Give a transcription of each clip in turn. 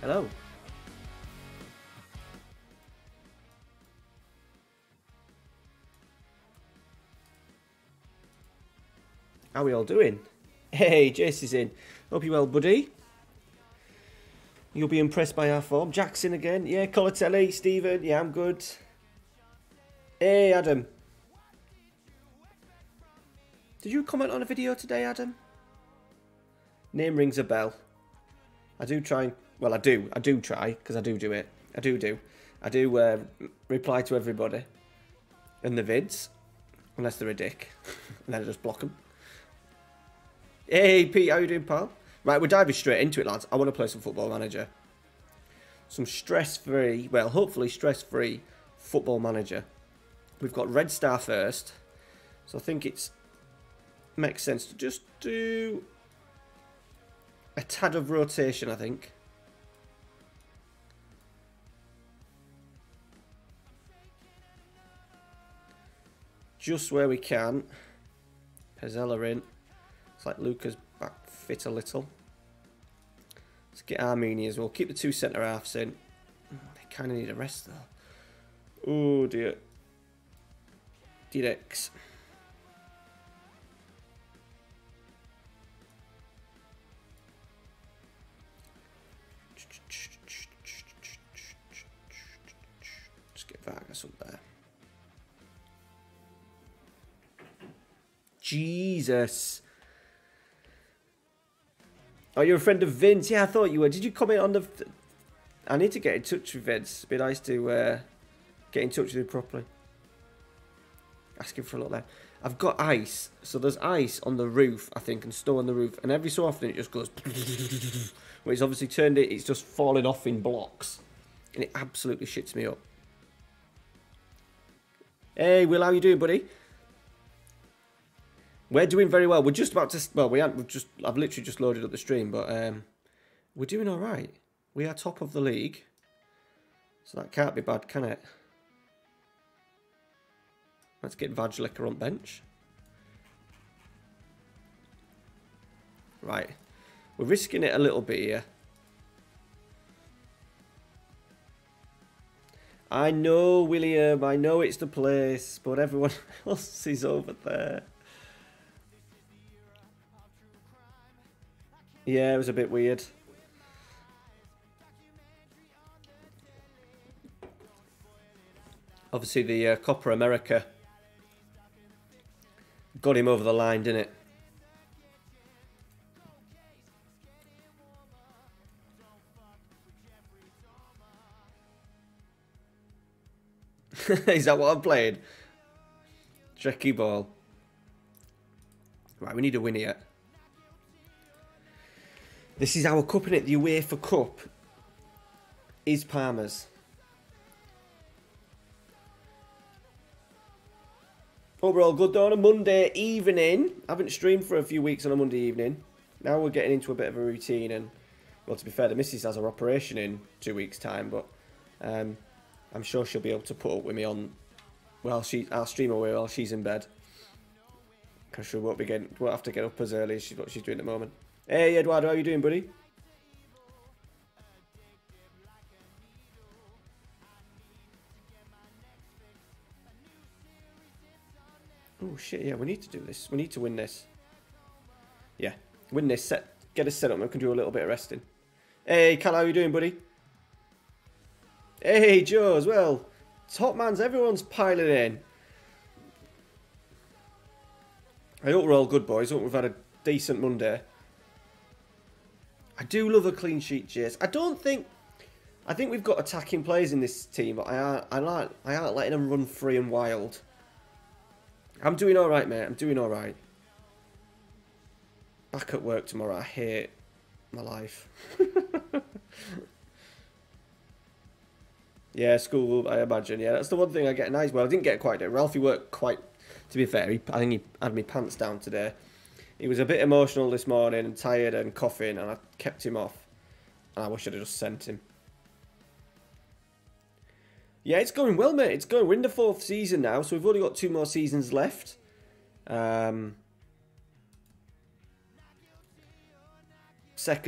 Hello. How are we all doing? Hey, Jace is in. Hope you're well, buddy. You'll be impressed by our form. Jackson again. Yeah, Colatelli, Stephen. Yeah, I'm good. Hey, Adam. Did you comment on a video today, Adam? Name rings a bell. I do try. Well, I do try, because I do it. I do reply to everybody. And the vids. Unless they're a dick. And then I just block them. Hey, Pete, how you doing, pal? Right, we're diving straight into it, lads. I want to play some Football Manager. Some stress-free, well, hopefully stress-free Football Manager. We've got Red Star first. So I think it makes sense to just do a tad of rotation, I think. Just where we can. Pezzella in. It's like Luca's back fit a little. Let's get Armenia as well. Keep the two centre halves in. They kind of need a rest though. Oh dear. Direct. Just get Vargas up there. Jesus. Oh, you're a friend of Vince? Yeah, I thought you were. Did you comment on the... I need to get in touch with Vince. It'd be nice to get in touch with him properly. Asking for a lot there. I've got ice. So there's ice on the roof, I think, and snow on the roof. And every so often it just goes... Well, it's obviously turned it. It's just falling off in blocks. And it absolutely shits me up. Hey, Will, how you doing, buddy? We're doing very well. We're just about to... Well, we aren't... I've literally just loaded up the stream, but we're doing all right. We are top of the league. So that can't be bad, can it? Let's get Vajlicker on bench. Right. We're risking it a little bit here. I know, William. I know it's the place, but everyone else is over there. Yeah, it was a bit weird. Obviously, the Copa America got him over the line, didn't it? Is that what I'm playing? Tricky ball. Right, we need a win here. This is our cup, innit? The UEFA Cup is Parma's. Overall good though on a Monday evening. I haven't streamed for a few weeks on a Monday evening. Now we're getting into a bit of a routine and, well, to be fair, the missus has her operation in 2 weeks' time, but I'm sure she'll be able to put up with me on... Well, I'll stream away while she's in bed. Because she won't have to get up as early as what she's doing at the moment. Hey, Eduardo, how you doing, buddy? Oh, shit, yeah, we need to do this. We need to win this. Yeah, win this. Get us set up. We can do a little bit of resting. Hey, Cal, how you doing, buddy? Hey, Joe, as well. Top man's, everyone's piling in. I hope we're all good, boys. I hope we've had a decent Monday. I do love a clean sheet, Jace. I think we've got attacking players in this team, but I aren't letting them run free and wild. I'm doing all right, mate. I'm doing all right. Back at work tomorrow. I hate my life. Yeah, school, I imagine. Yeah, that's the one thing I get nice. Well, I didn't get quite it. Ralphie worked quite, to be fair, I think he had me pants down today. He was a bit emotional this morning and tired and coughing, and I kept him off. And I wish I'd have just sent him. Yeah, it's going well, mate. It's going. We're in the 4th season now, so we've only got 2 more seasons left. Second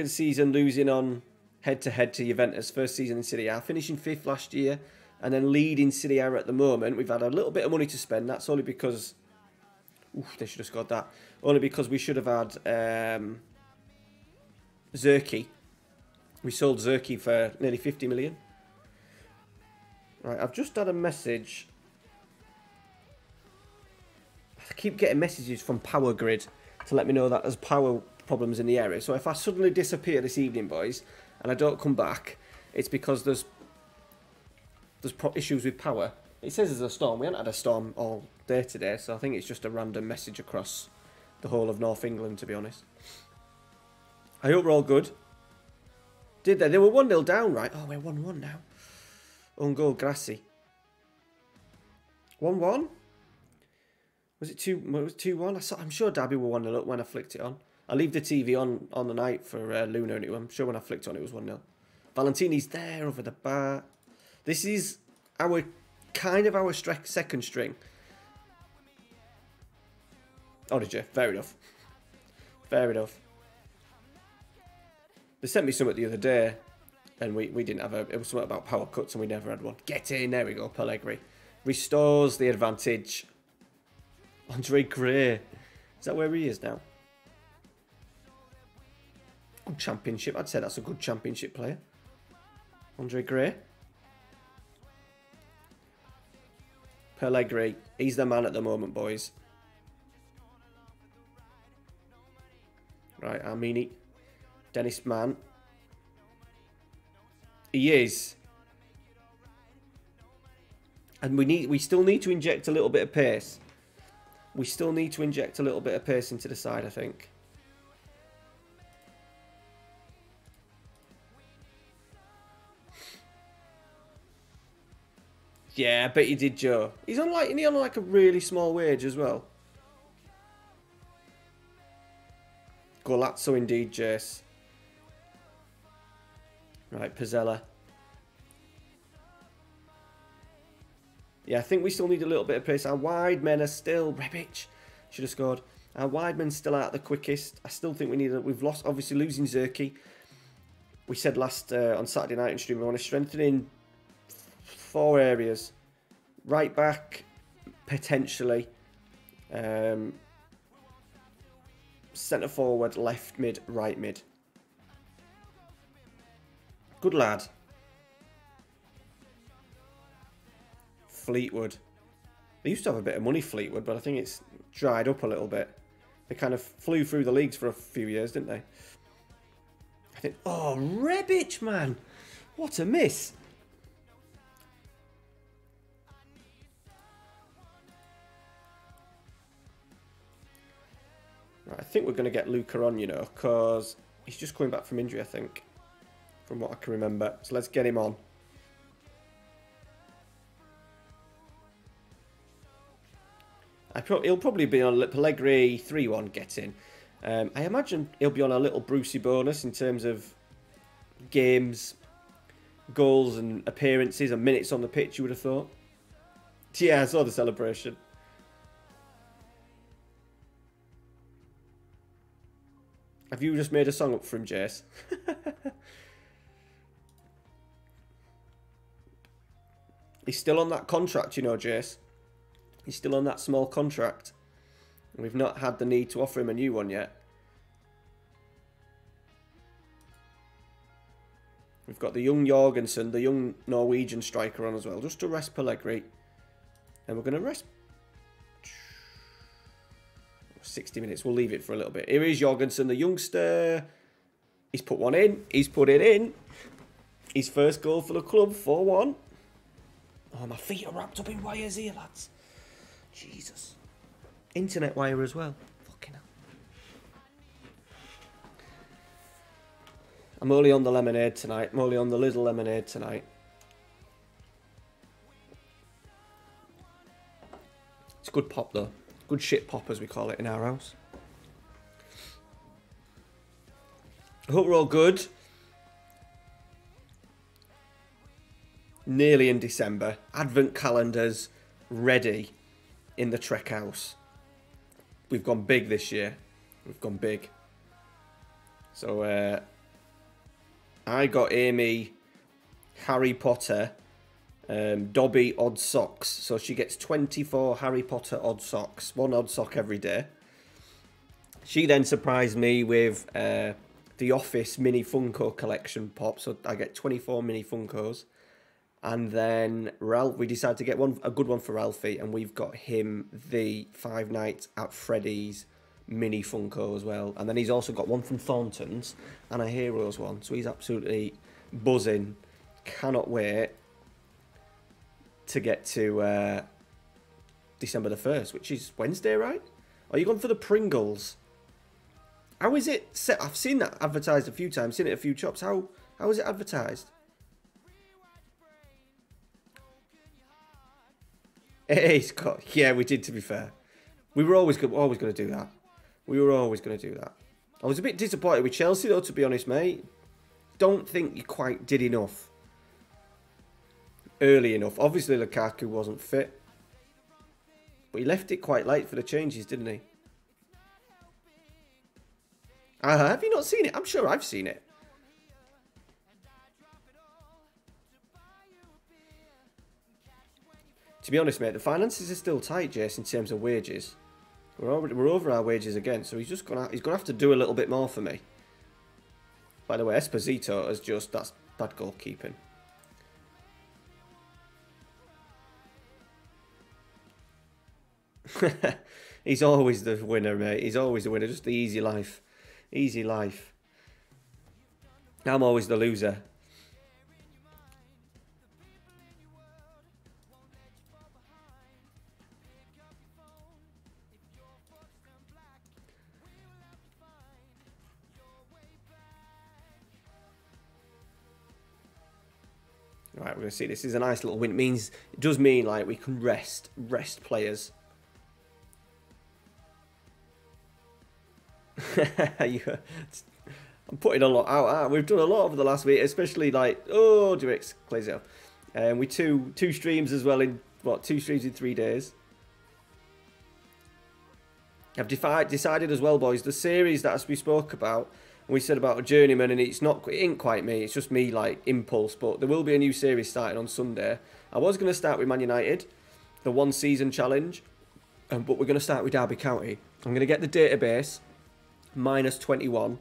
season losing on head-to-head to Juventus, first season in Serie A, finishing 5th last year, and then leading Serie A at the moment. We've had a little bit of money to spend. That's only because... Oof, they should have scored that. Only because we should have had Zirkzee. We sold Zirkzee for nearly 50 million. Right, I've just had a message. I keep getting messages from Power Grid to let me know that there's power problems in the area. So if I suddenly disappear this evening, boys, and I don't come back, it's because there's issues with power. It says there's a storm. We haven't had a storm all day today, so I think it's just a random message across the whole of North England, to be honest. I hope we're all good. Did they? They were 1-0 down, right? Oh, we're 1-1 now. Own goal, Grassi. 1-1? Was it 2? It was 2-1. I'm sure Derby were 1-0 up when I flicked it on. I leave the TV on the night for Luna, and I'm sure when I flicked on it was 1-0. Valentini's there over the bar. This is our our second string. Oh, did you? Fair enough. Fair enough. They sent me something the other day, and we didn't have it was something about power cuts, and we never had one. Get in, there we go, Pellegrini. Restores the advantage. Andre Gray. Is that where he is now? Good championship. I'd say that's a good championship player. Andre Gray. Pellegrini. He's the man at the moment, boys. Right, Armini. Dennis Mann. He is. And we still need to inject a little bit of pace. We still need to inject a little bit of pace into the side, I think. Yeah, I bet you did, Joe. Isn't he on like a really small wage as well? Golazzo indeed, Jace. Right, Pizzella. Yeah, I think we still need a little bit of pace. Our wide men are still... Rebic should have scored. Our wide men still aren't the quickest. I still think we need... We've lost, obviously, losing Zirkzee. We said last on Saturday night in stream, we want to strengthen in 4 areas. Right back, potentially. Centre forward, left mid, right mid. Good lad. Fleetwood. They used to have a bit of money, Fleetwood, but I think it's dried up a little bit. They kind of flew through the leagues for a few years, didn't they? I think... Oh, Rebic, man! What a miss! Right, I think we're going to get Luca on, you know, because he's just coming back from injury, I think. From what I can remember. So let's get him on. He'll probably be on Pellegrini 3-1 getting. I imagine he'll be on a little Brucey bonus in terms of games, goals and appearances and minutes on the pitch, you would have thought. Yeah, I saw the celebration. Have you just made a song up for him, Jace? He's still on that contract, you know, Jace. He's still on that small contract. We've not had the need to offer him a new one yet. We've got the young Jorgensen, the young Norwegian striker on as well, just to rest Pellegrini. And we're going to rest 60 minutes. We'll leave it for a little bit. Here is Jorgensen, the youngster. He's put one in. He's put it in. His first goal for the club, 4-1. Oh, my feet are wrapped up in wires here, lads. Jesus. Internet wire as well. Fucking hell. I'm only on the lemonade tonight. I'm only on the little lemonade tonight. It's good pop, though. Good shit pop, as we call it in our house. I hope we're all good. Nearly in December. Advent calendars ready in the Trek house. We've gone big this year. We've gone big. So, I got Amy Harry Potter Dobby odd socks. So she gets 24 Harry Potter odd socks. One odd sock every day. She then surprised me with the Office mini Funko collection pop. So I get 24 mini Funkos. And then Ralph, we decided to get a good one for Ralphie, and we've got him the Five Nights at Freddy's mini Funko as well. And then he's also got one from Thornton's and a Heroes one. So he's absolutely buzzing. Cannot wait to get to December the 1st, which is Wednesday, right? Are you going for the Pringles? How is it set? I've seen that advertised a few times, seen it at a few shops. How is it advertised? Hey, Scott. Yeah, we did, to be fair. We were always going to do that. We were always going to do that. I was a bit disappointed with Chelsea, though, to be honest, mate. Don't think you quite did enough. Early enough. Obviously, Lukaku wasn't fit. But he left it quite late for the changes, didn't he? Have you not seen it? I'm sure I've seen it. To be honest, mate, the finances are still tight, Jace, in terms of wages. We're over our wages again, so he's gonna have to do a little bit more for me. By the way, Esposito is that's bad goalkeeping. He's always the winner, mate. He's always the winner. Just the easy life. Easy life. I'm always the loser. Right, we're going to see. This is a nice little win. It does mean like we can rest players. I'm putting a lot out. We've done a lot over the last week, especially like Durex Clazel. We two streams as well in 2 streams in 3 days. I've decided as well, boys. The series that we spoke about. We said about a journeyman, and it ain't quite me. It's just me, like, impulse. But there will be a new series starting on Sunday. I was going to start with Man United, the 1 season challenge, but we're going to start with Derby County. I'm going to get the database, minus 21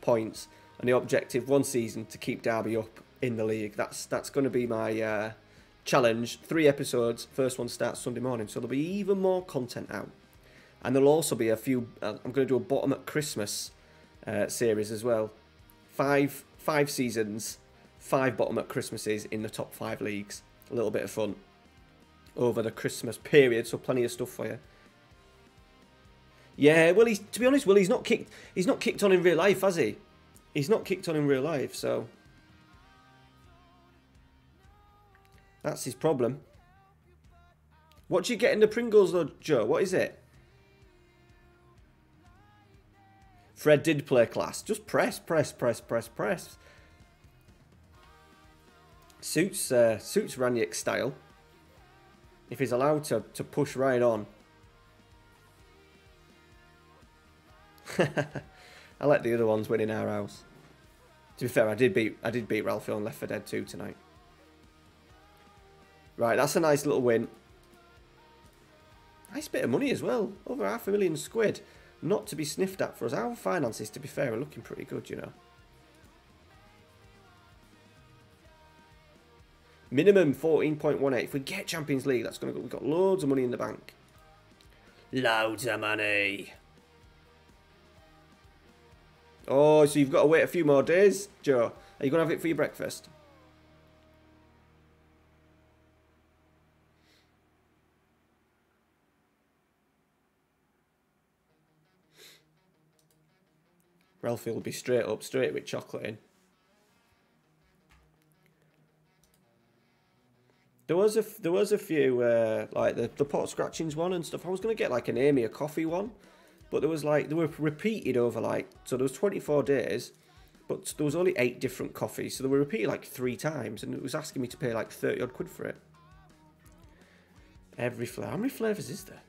points, and the objective 1 season to keep Derby up in the league. That's going to be my challenge. 3 episodes. First one starts Sunday morning, so there'll be even more content out. And there'll also be a few. I'm going to do a bottom at Christmas series as well. 5 seasons, 5 bottom at Christmases in the top 5 leagues. A little bit of fun over the Christmas period, so plenty of stuff for you. Yeah, well, to be honest, he's not kicked on in real life, has he? He's not kicked on in real life, so that's his problem. What do you get in the Pringles though, Joe? What is it? Fred did play class. Just press. Suits Ranieri's style. If he's allowed to push right on. I let the other ones win in our house. To be fair, I did beat Ralphie on Left 4 Dead 2 tonight. Right, that's a nice little win. Nice bit of money as well. Over £500,000. Not to be sniffed at for us. Our finances, to be fair, are looking pretty good, you know. Minimum 14.18. If we get Champions League, that's going to go. We've got loads of money in the bank. Loads of money. Oh, so you've got to wait a few more days, Joe. Are you going to have it for your breakfast? Ralphie will be straight with chocolate in. There was a few like the pot scratchings one and stuff. I was gonna get like an Amy a coffee one, but they were repeated over so there was 24 days, but there was only 8 different coffees, so they were repeated like 3 times, and it was asking me to pay like 30 odd quid for it. Every flavour. How many flavours is there?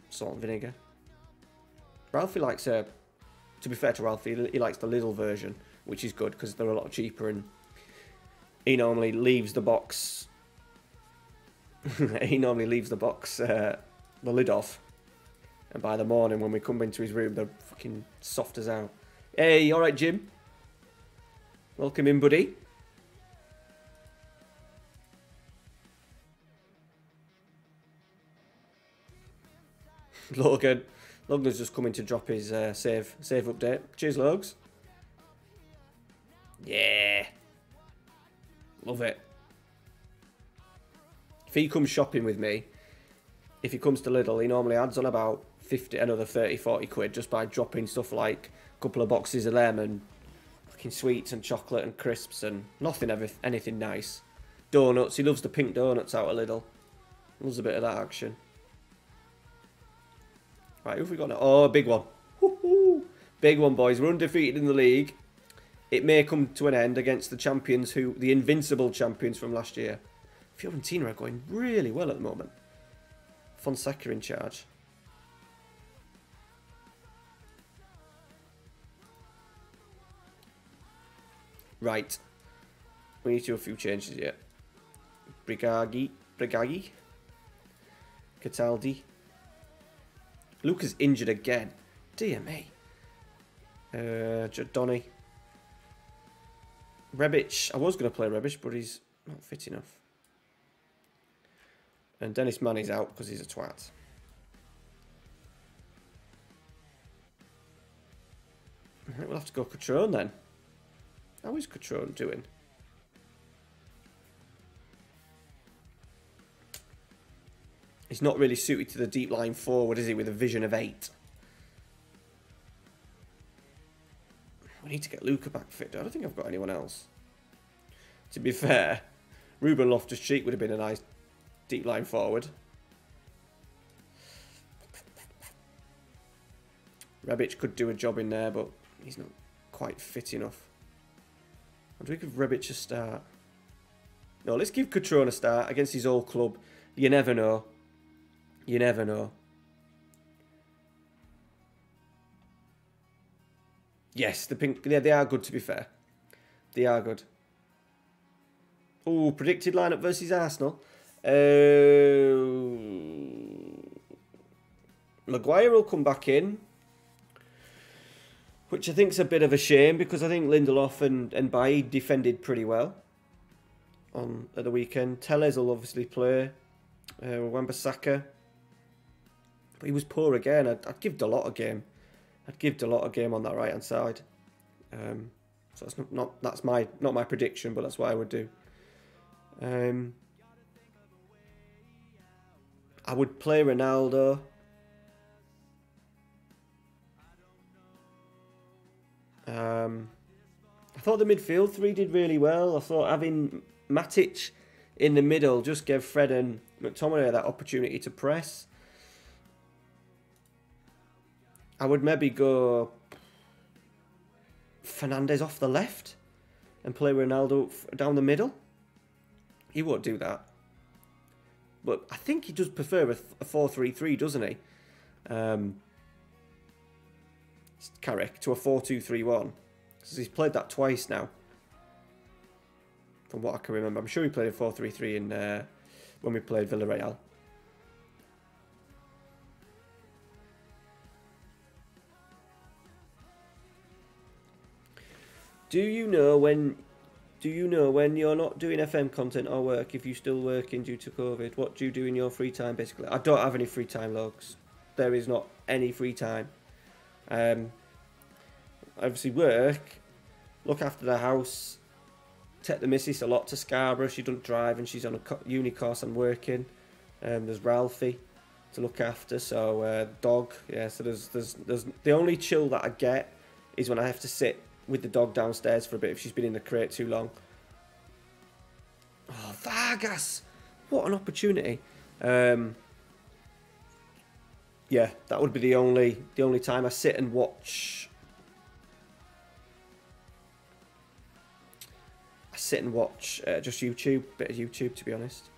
Salt and vinegar. Ralphie likes a To be fair to Ralphie, he likes the Lidl version, which is good because they're a lot cheaper, and he normally leaves the box. He normally leaves the box, the lid off, and by the morning when we come into his room, they're fucking soft as hell. Hey, all right, Jim? Welcome in, buddy. Logan's just coming to drop his save update. Cheers, Logs. Yeah. Love it. If he comes shopping with me, if he comes to Lidl, he normally adds on about 50, another 30, 40 quid just by dropping stuff like a couple of boxes of them and fucking sweets and chocolate and crisps and anything nice. Donuts. He loves the pink donuts out of Lidl. Loves a bit of that action. Right, who have we got now? Oh, big one. Woo-hoo. Big one, boys. We're undefeated in the league. It may come to an end against the champions, the invincible champions from last year. Fiorentina are going really well at the moment. Fonseca in charge. Right. We need to do a few changes yet. Brigagi. Cataldi. Luca's injured again. Dear me. Donny. Rebic. I was going to play Rebic, but he's not fit enough. And Dennis Manny's out because he's a twat. Right, we'll have to go Cutrone then. How is Cutrone doing? He's not really suited to the deep line forward, is he, with a vision of 8? We need to get Luca back fit. I don't think I've got anyone else. To be fair, Ruben Loftus-Cheek would have been a nice deep line forward. Rebic could do a job in there, but he's not quite fit enough. Or do we give Rebic a start? No, let's give Cutrone a start against his old club. You never know. You never know. Yes, the pink. Yeah, they are good, to be fair. They are good. Oh, predicted lineup versus Arsenal. Maguire will come back in, which I think is a bit of a shame because I think Lindelof and Bailly defended pretty well at the weekend. Telles will obviously play. Wan-Bissaka. But he was poor again. I'd give Dalot a game. I'd give Dalot a game on that right hand side. So that's that's not my prediction, but that's what I would do. I would play Ronaldo. I thought the midfield three did really well. I thought having Matic in the middle just gave Fred and McTominay that opportunity to press. I would maybe go Fernandes off the left and play Ronaldo down the middle. He won't do that. But I think he does prefer a 4-3-3, doesn't he? Carrick to a 4-2-3-1. Because he's played that twice now. From what I can remember. I'm sure he played a 4-3-3 in when we played Villarreal. Do you know when you're not doing FM content or work, if you're still working due to COVID? What do you do in your free time, basically? I don't have any free time, Logs. There is not any free time. Obviously work, look after the house, take the missus a lot to Scarborough. She doesn't drive and she's on a uni course and working. There's Ralphie to look after, so dog. Yeah, so there's the only chill that I get is when I have to sit with the dog downstairs for a bit if she's been in the crate too long. Oh, Vargas! What an opportunity. Yeah, that would be the only time I sit and watch. Just YouTube, bit of YouTube, to be honest.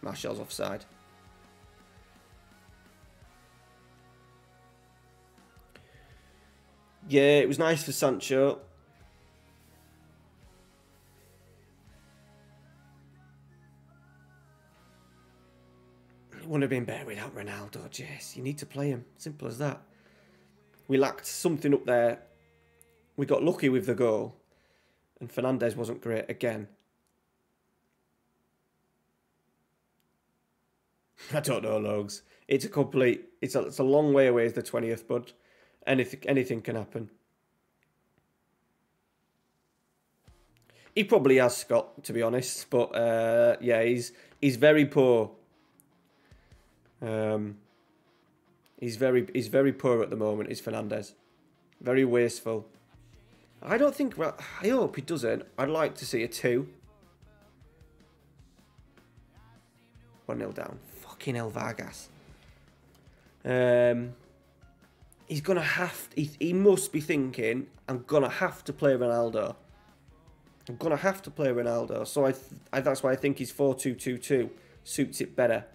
Martial's offside. Yeah, it was nice for Sancho. It wouldn't have been better without Ronaldo, Jess. You need to play him. Simple as that. We lacked something up there. We got lucky with the goal. And Fernandes wasn't great again. I don't know, Logs. It's a long way away as the 20th, bud. Anything can happen. He probably has, Scott, to be honest. But yeah, he's very poor. He's very poor at the moment, is Fernandes. Very wasteful. I hope he doesn't. I'd like to see a 2. 1-0 down. Fucking hell, Vargas. He's gonna have. He must be thinking, I'm gonna have to play Ronaldo. I'm gonna have to play Ronaldo. So that's why I think his 4-2-2-2 suits it better.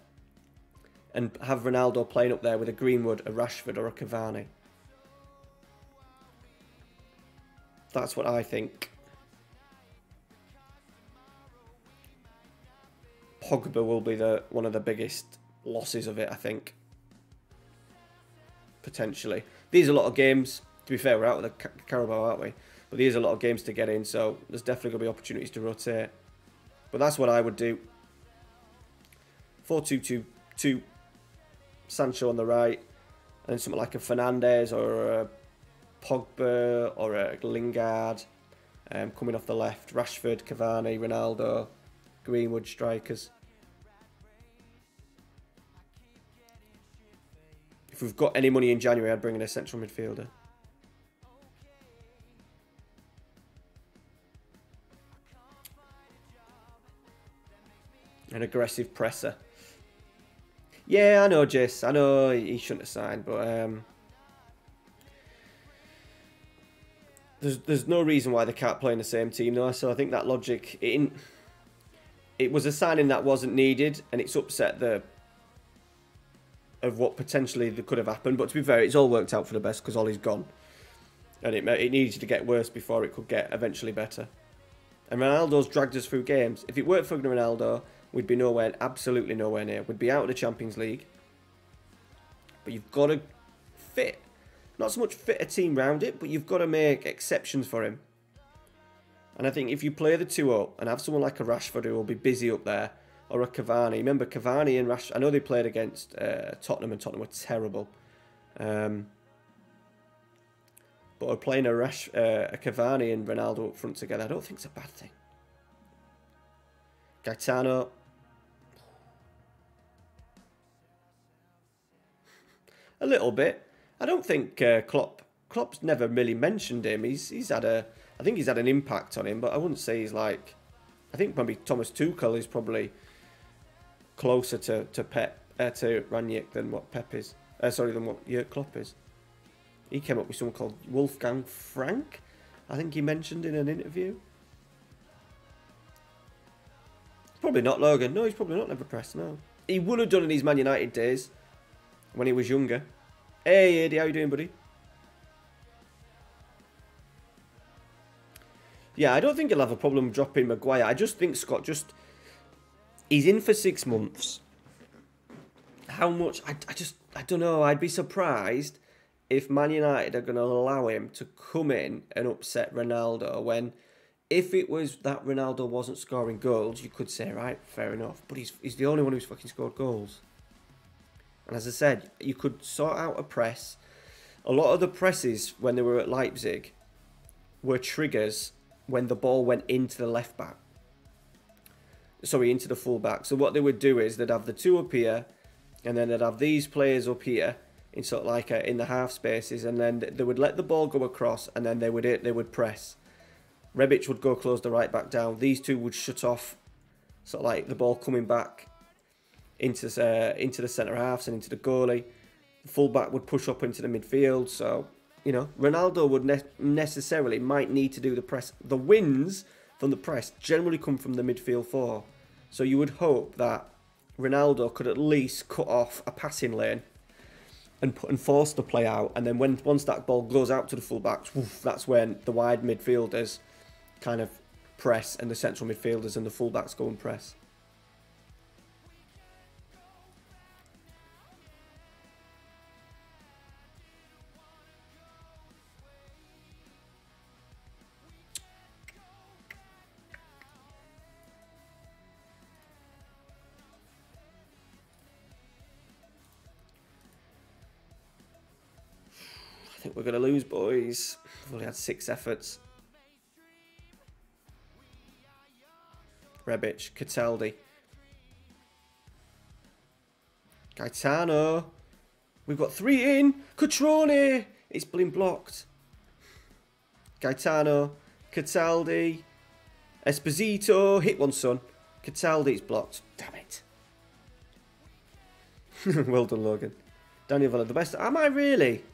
And have Ronaldo playing up there with a Greenwood, a Rashford, or a Cavani. That's what I think. Pogba will be one of the biggest losses of it, I think. Potentially. These are a lot of games. To be fair, we're out of the Carabao, aren't we? But these are a lot of games to get in, so there's definitely going to be opportunities to rotate. But that's what I would do. 4-2-2-2. Sancho on the right. And then something like a Fernandes or a Pogba or a Lingard coming off the left. Rashford, Cavani, Ronaldo, Greenwood strikers. If we've got any money in January, I'd bring in a central midfielder. An aggressive presser. Yeah, I know, Jace. I know he shouldn't have signed, but there's no reason why they can't play in the same team, though. So I think that logic, it was a signing that wasn't needed, and it's upset of what potentially could have happened. But to be fair, it's all worked out for the best because Ollie's gone, and it needed to get worse before it could get eventually better. And Ronaldo's dragged us through games. If it weren't for Ronaldo, we'd be absolutely nowhere near. We'd be out of the Champions League. But you've got to not so much fit a team round it, but you've got to make exceptions for him. And I think if you play the 2 up and have someone like a Rashford who will be busy up there, or a Cavani. Remember, Cavani and Rashford, I know they played against Tottenham, and Tottenham were terrible. But playing a Cavani and Ronaldo up front together, I don't think it's a bad thing. Gaetano. A little bit. I don't think Klopp's never really mentioned him. I think he's had an impact on him, but I wouldn't say he's like. I think maybe Thomas Tuchel is probably closer to Rangnick than what Pep is. Than what Jurgen Klopp is. He came up with someone called Wolfgang Frank. I think he mentioned in an interview. Probably not Logan. No, he's probably not never pressed. No, he would have done in his Man United days when he was younger. Hey, Eddie, how you doing, buddy? Yeah, I don't think he'll have a problem dropping Maguire. I just think Scott he's in for 6 months. How much? I don't know. I'd be surprised if Man United are going to allow him to come in and upset Ronaldo when, if it was that Ronaldo wasn't scoring goals, you could say, right, fair enough. But he's the only one who's fucking scored goals. And as I said, you could sort out a press. A lot of the presses when they were at Leipzig were triggers when the ball went into the left back. Sorry, into the full back. So what they would do is they'd have the 2 up here, and then they'd have these players up here in sort of like in the half spaces, and then they would let the ball go across, and then they would press. Rebic would go close the right back down. These 2 would shut off, sort of like the ball coming back into the centre halves and into the goalie. The full back would push up into the midfield. So, you know, Ronaldo would necessarily might need to do the press. The wins from the press generally come from the midfield 4. So you would hope that Ronaldo could at least cut off a passing lane and force the play out. And then once that ball goes out to the fullbacks, that's when the wide midfielders kind of press and the central midfielders and the fullbacks go and press. I think we're going to lose, boys. We've only had 6 efforts. Rebic, Cataldi. Gaetano. We've got 3 in. Cutrone. It's been blocked. Gaetano. Cataldi. Esposito. Hit one, son. Cataldi's blocked. Damn it. Well done, Logan. Daniel Villa, the best. Am I really?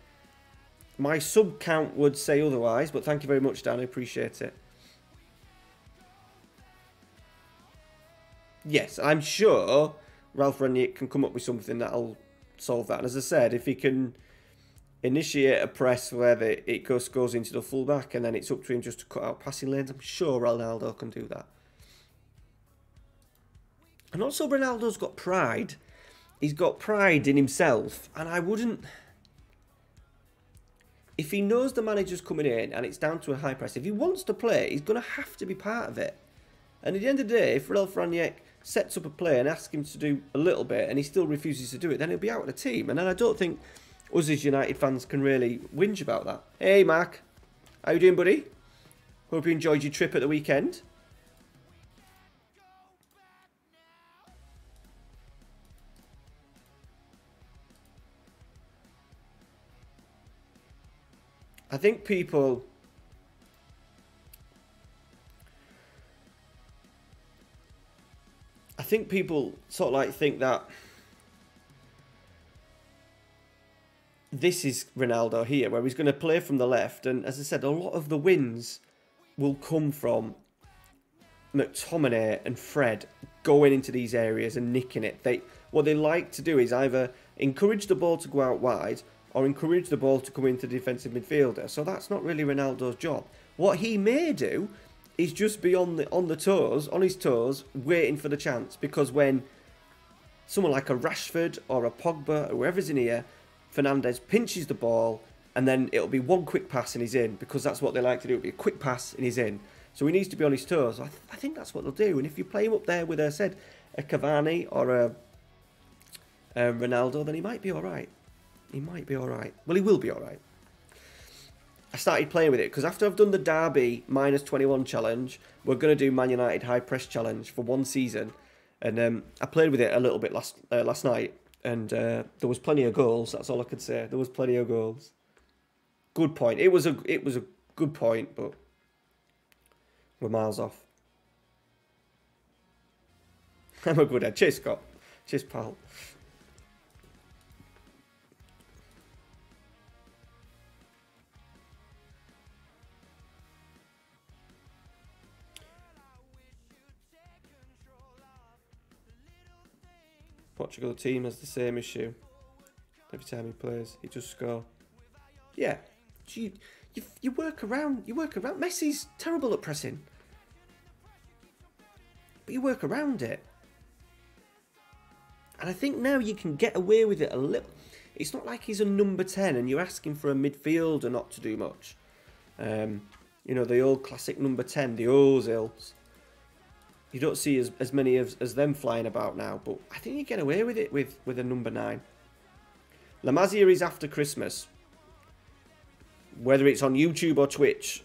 My sub count would say otherwise, but thank you very much, Dan. I appreciate it. Yes, I'm sure Ralph Rangnick can come up with something that'll solve that. And as I said, if he can initiate a press where it goes into the fullback and then it's up to him just to cut out passing lanes, I'm sure Ronaldo can do that. And also Ronaldo's got pride. He's got pride in himself, and I wouldn't... If he knows the manager's coming in and it's down to a high press, if he wants to play, he's going to have to be part of it. And at the end of the day, if Ralph Rangnick sets up a play and asks him to do a little bit and he still refuses to do it, then he'll be out of the team. And then I don't think us as United fans can really whinge about that. Hey, Mark. How you doing, buddy? Hope you enjoyed your trip at the weekend. I think people sort of like think that this is Ronaldo here, where he's going to play from the left. And as I said, a lot of the wins will come from McTominay and Fred going into these areas and nicking it. What they like to do is either encourage the ball to go out wide or encourage the ball to come into the defensive midfielder. So that's not really Ronaldo's job. What he may do is just be on his toes, waiting for the chance. Because when someone like a Rashford or a Pogba or whoever's in here, Fernandes pinches the ball and then it'll be one quick pass and he's in, because that's what they like to do. It'll be a quick pass and he's in. So he needs to be on his toes. I think that's what they'll do. And if you play him up there with, a Cavani or a Ronaldo, then he might be all right. He might be all right. Well, he will be all right. I started playing with it because after I've done the Derby -21 challenge, we're going to do Man United high press challenge for 1 season. And I played with it a little bit last night. And there was plenty of goals. That's all I could say. There was plenty of goals. Good point. It was a good point, but we're miles off. I'm a good head. Cheers, Scott. Cheers, pal. Portugal team has the same issue. Every time he plays, he just score. Yeah, you work around. You work around. Messi's terrible at pressing, but you work around it. And I think now you can get away with it a little. It's not like he's a number 10 and you're asking for a midfielder not to do much. You know, the old classic number 10, the Ozils. You don't see as many as them flying about now, but I think you get away with it with a number 9. La Masia is after Christmas. Whether it's on YouTube or Twitch,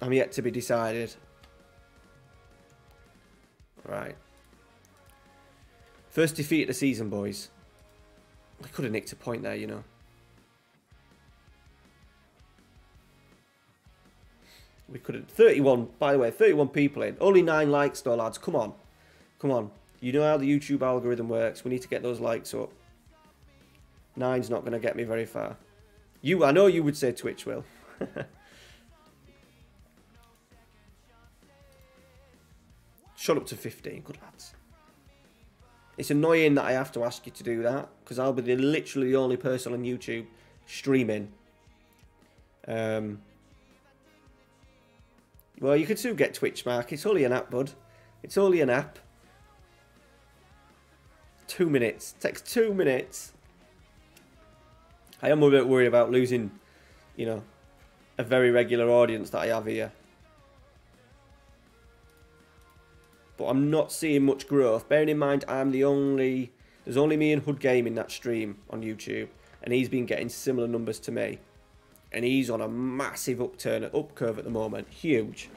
I'm yet to be decided. Right. First defeat of the season, boys. I could have nicked a point there, you know. We could have... 31, by the way, 31 people in. Only 9 likes though, lads. Come on. Come on. You know how the YouTube algorithm works. We need to get those likes up. 9's not going to get me very far. I know you would say Twitch will. Shot up to 15. Good lads. It's annoying that I have to ask you to do that, because I'll be literally the only person on YouTube streaming. Well, you could still get Twitch, Mark. It's only an app, bud. It's only an app. 2 minutes. It takes 2 minutes. I am a bit worried about losing, you know, a very regular audience that I have here. But I'm not seeing much growth. Bearing in mind, there's only me and Hood Game in that stream on YouTube, and he's been getting similar numbers to me. And he's on a massive up curve at the moment. Huge.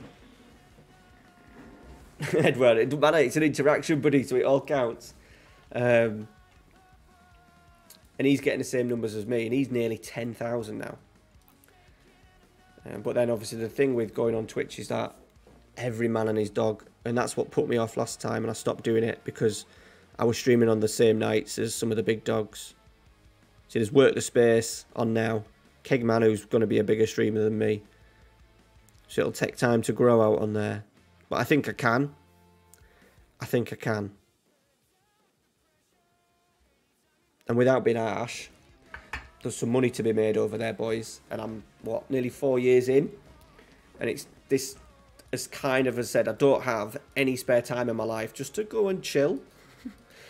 Edward, it doesn't matter, it's an interaction, buddy, so it all counts. And he's getting the same numbers as me, and he's nearly 10,000 now. But then obviously the thing with going on Twitch is that every man and his dog, and that's what put me off last time, and I stopped doing it because I was streaming on the same nights as some of the big dogs. So there's Work the Space on now, Kegman, who's going to be a bigger streamer than me, so it'll take time to grow out on there, but I think I can. And without being harsh, there's some money to be made over there, boys, and I'm nearly 4 years in, and it's this. As kind of as said, I don't have any spare time in my life just to go and chill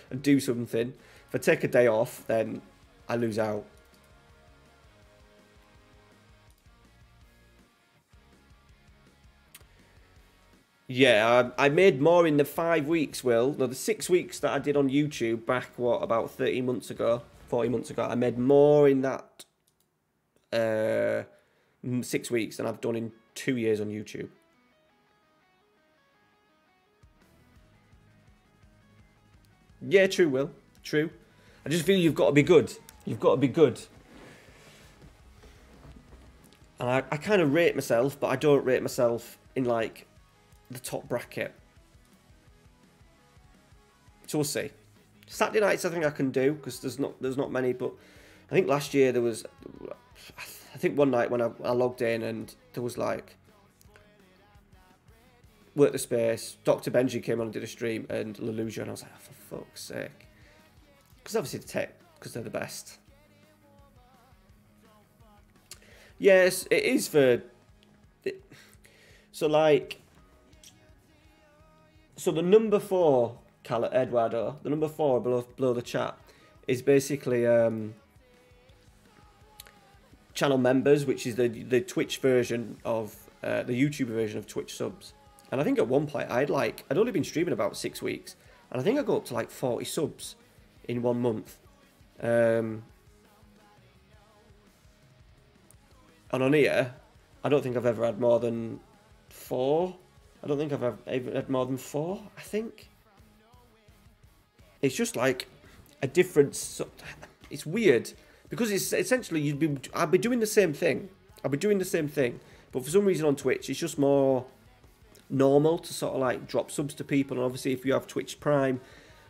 and do something. If I take a day off, then I lose out. Yeah, I made more in the 5 weeks, Will. No, the 6 weeks that I did on YouTube back, about 13 months ago, 40 months ago. I made more in that 6 weeks than I've done in 2 years on YouTube. Yeah, true, Will. True. I just feel you've got to be good. You've got to be good. And I kind of rate myself, but I don't rate myself in, like, the top bracket. So we'll see. Saturday nights I think I can do, because there's not many, but I think last year there was... I think one night when I logged in and there was, like... Work the Space, Dr. Benji came on and did a stream, and Leluja, and I was like, oh, for fuck's sake. Because obviously the tech, because they're the best. Yes, it is for... So, like... So the number 4, Eduardo, the number 4 below the chat, is basically channel members, which is the Twitch version of... the YouTube version of Twitch subs. And I think at one point I'd only been streaming about 6 weeks, and I think I got up to like 40 subs in 1 month. And on here, I don't think I've ever had more than 4. I don't think I've ever had more than 4, I think. It's just like a difference. It's weird because it's essentially I'd be doing the same thing. But for some reason on Twitch, it's just more normal to sort of like drop subs to people. And obviously, if you have Twitch Prime,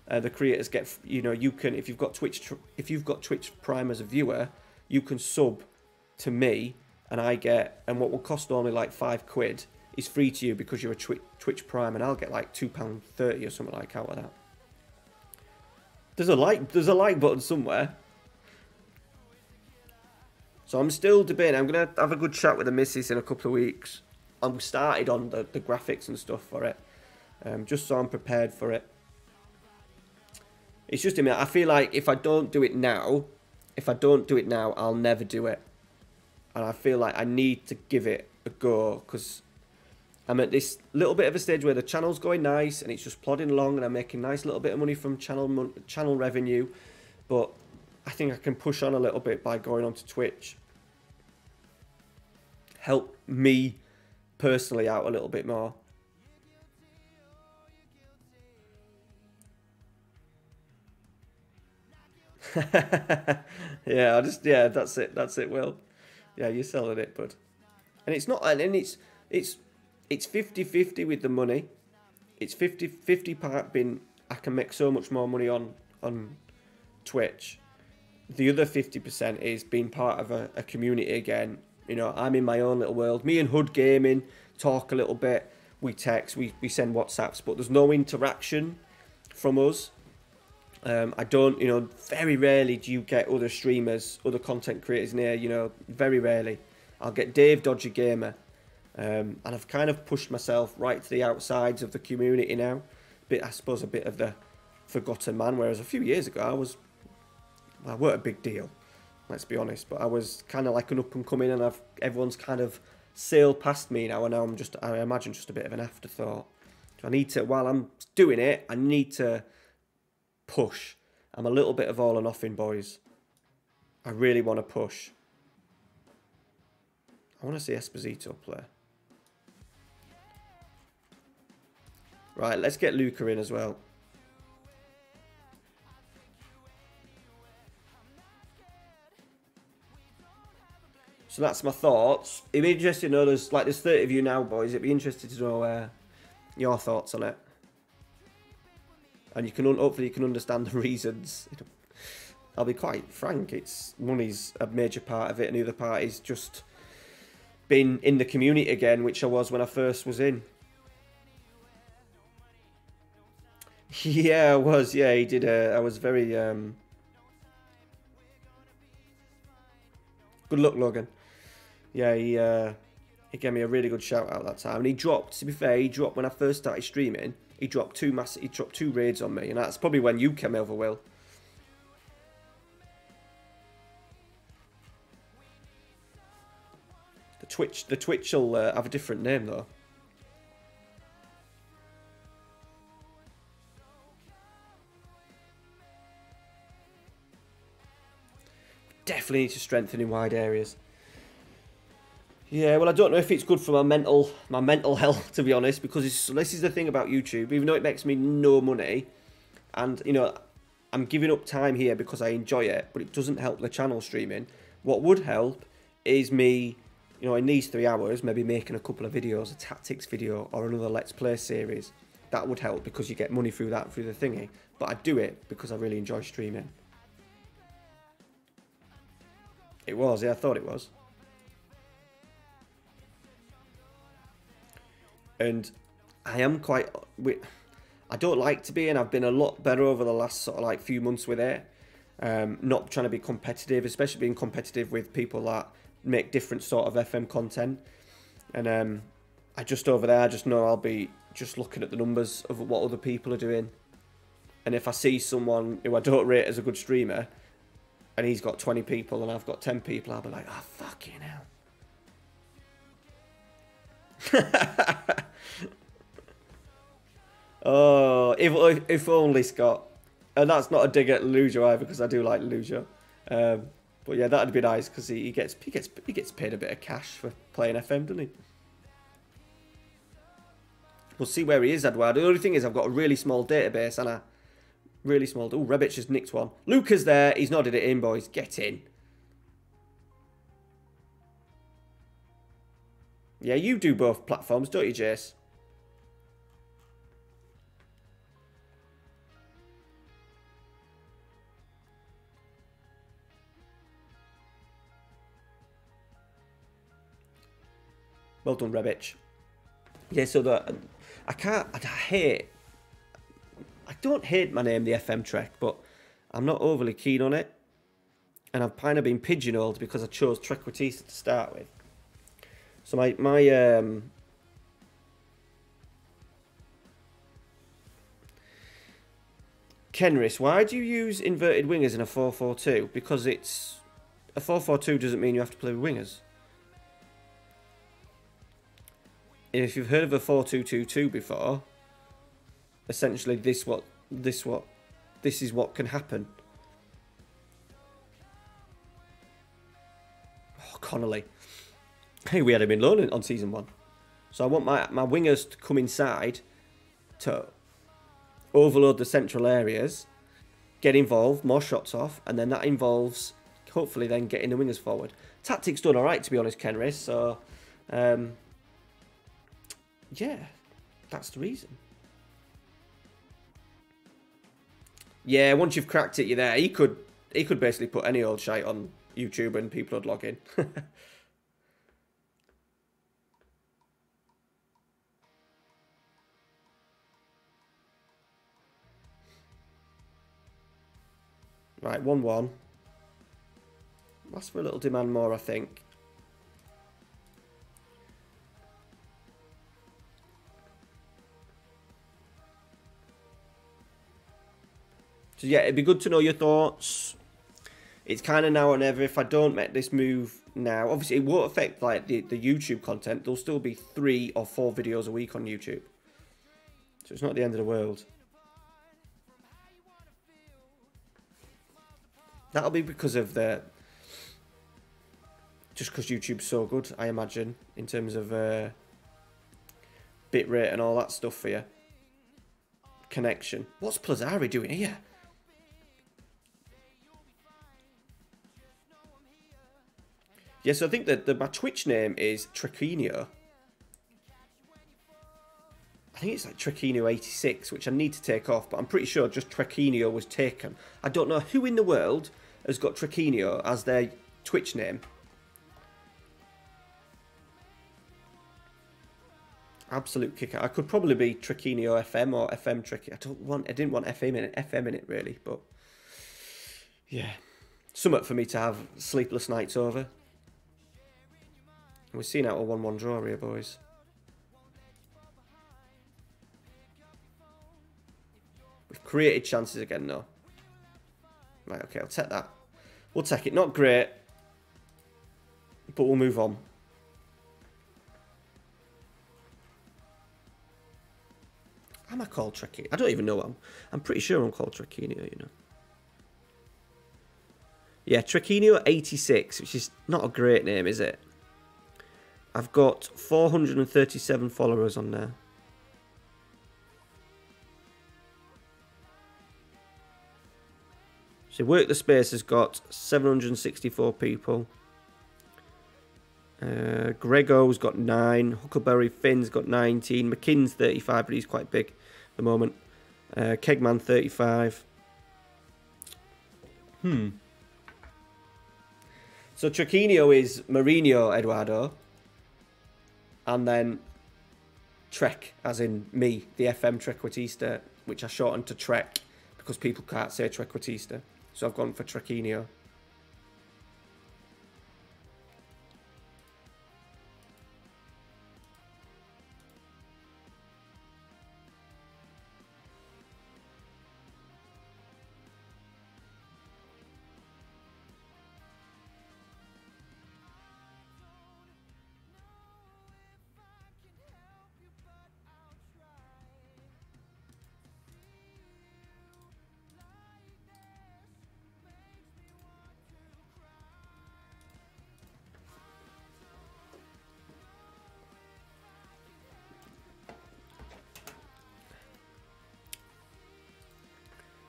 the creators get, you can, if you've got Twitch Prime as a viewer, you can sub to me, and and what will cost only like £5 is free to you because you're a Twitch Prime, and I'll get like £2.30 or something like out of that. There's a like button somewhere. So I'm still debating. I'm gonna have a good chat with the missus in a couple of weeks. I'm started on the graphics and stuff for it, just so I'm prepared for it. It's just, I feel like if I don't do it now, I'll never do it. And I feel like I need to give it a go, because I'm at this little bit of a stage where the channel's going nice and it's just plodding along, and I'm making a nice little bit of money from channel revenue. But I think I can push on a little bit by going onto Twitch. Help me personally out a little bit more. Yeah, that's it, Will. Yeah, you're selling it, bud. And it's not, and it's 50-50 with the money. It's 50-50 part being I can make so much more money on Twitch. The other 50% is being part of a community again. I'm in my own little world. Me and Hood Gaming talk a little bit. We text, we send WhatsApps, but there's no interaction from us. I don't, very rarely do you get other streamers, other content creators near, very rarely. I'll get Dave Dodger Gamer, and I've kind of pushed myself right to the outsides of the community now. I suppose a bit of the forgotten man, whereas a few years ago I weren't a big deal, let's be honest, but I was kind of like an up and coming, and everyone's kind of sailed past me now, and now I imagine just a bit of an afterthought. So I need to, while I'm doing it, I need to push. I'm a little bit of all or nothing, boys. I really want to push. I want to see Esposito play. Right, let's get Luca in as well. So that's my thoughts. It'd be interesting to know, there's 30 of you now, boys. It'd be interesting to know your thoughts on it. And hopefully you can understand the reasons. I'll be quite frank, money's a major part of it, and the other part is just being in the community again, which I was when I first was in. Yeah, I was. Yeah, he did. I was very... Good luck, Logan. Yeah, he gave me a really good shout out that time. And he dropped, to be fair, when I first started streaming, he dropped two raids on me, and that's probably when you came over, Will. The Twitch will have a different name though. Definitely need to strengthen in wide areas. Yeah, well, I don't know if it's good for my mental health, to be honest, because this is the thing about YouTube. Even though it makes me no money, and I'm giving up time here because I enjoy it, but it doesn't help the channel streaming. What would help is me, in these 3 hours, maybe making a couple of videos, a tactics video or another Let's Play series. That would help because you get money through the thingy. But I do it because I really enjoy streaming. It was, yeah, I thought it was. And I am quite... I don't like to be, and I've been a lot better over the last few months with it. Not trying to be competitive, especially being competitive with people that make different sort of FM content. And I just over there, I just know I'll be just looking at the numbers of what other people are doing. And if I see someone who I don't rate as a good streamer, and he's got 20 people and I've got 10 people, I'll be like, oh, fucking hell. Oh, if only, Scott. And that's not a dig at Lujo either, because I do like Lujo. But yeah, that'd be nice, because he gets paid a bit of cash for playing FM, doesn't he? We'll see where he is, Edward. The only thing is I've got a really small database, and really small. Oh, Rebic has nicked one. Luca's there. He's nodded it in, boys. Get in. Yeah, you do both platforms, don't you, Jace? Well done, Rebic. Yeah, so I don't hate my name, the FM Trek, but I'm not overly keen on it. And I've kind of been pigeonholed because I chose Trequartista to start with. So my Kenris, why do you use inverted wingers in a 4-4-2? Because it's... A 4-4-2 doesn't mean you have to play with wingers. If you've heard of a 4-2-2-2 before, essentially this is what can happen. Oh, Connolly. Hey, we had him in loan on season 1. So I want my wingers to come inside to overload the central areas, get involved, more shots off, and then that involves hopefully then getting the wingers forward. Tactics done alright, to be honest, Kenris. So yeah, that's the reason. Yeah, once you've cracked it, you're there. He could basically put any old shite on YouTube and people would log in. Right, 1-1. Ask for a little demand more, I think. So yeah, it'd be good to know your thoughts. It's kind of now or never. If I don't make this move now, obviously it won't affect like the YouTube content. There'll still be 3 or 4 videos a week on YouTube. So it's not the end of the world. That'll be because of the... Just because YouTube's so good, I imagine, in terms of bitrate and all that stuff for you. Connection. What's Plazari doing here? Yes, I think that my Twitch name is Triquinio. I think it's like Triquinio86, which I need to take off, but I'm pretty sure just Triquinio was taken. I don't know who in the world has got Triquinio as their Twitch name. Absolute kicker. I could probably be Triquinio FM or FM Tricky. I didn't want FM in it really, but yeah. Something for me to have sleepless nights over. We're seeing out a 1-1 draw here, boys. We've created chances again, though. Right, okay, I'll take that. We'll take it. Not great, but we'll move on. Am I called Tricky? I don't even know. I'm pretty sure I'm called Triquinio, you know. Yeah, Triquinio86, which is not a great name, is it? I've got 437 followers on there. So Work the Space has got 764 people. Grego's got 9. Huckleberry Finn's got 19. McKinn's 35, but he's quite big at the moment. Kegman 35. So Triquinio is Mourinho Eduardo. And then Trek, as in me, the FM Trequartista, which I shortened to Trek because people can't say Trequartista. So I've gone for Triquinio.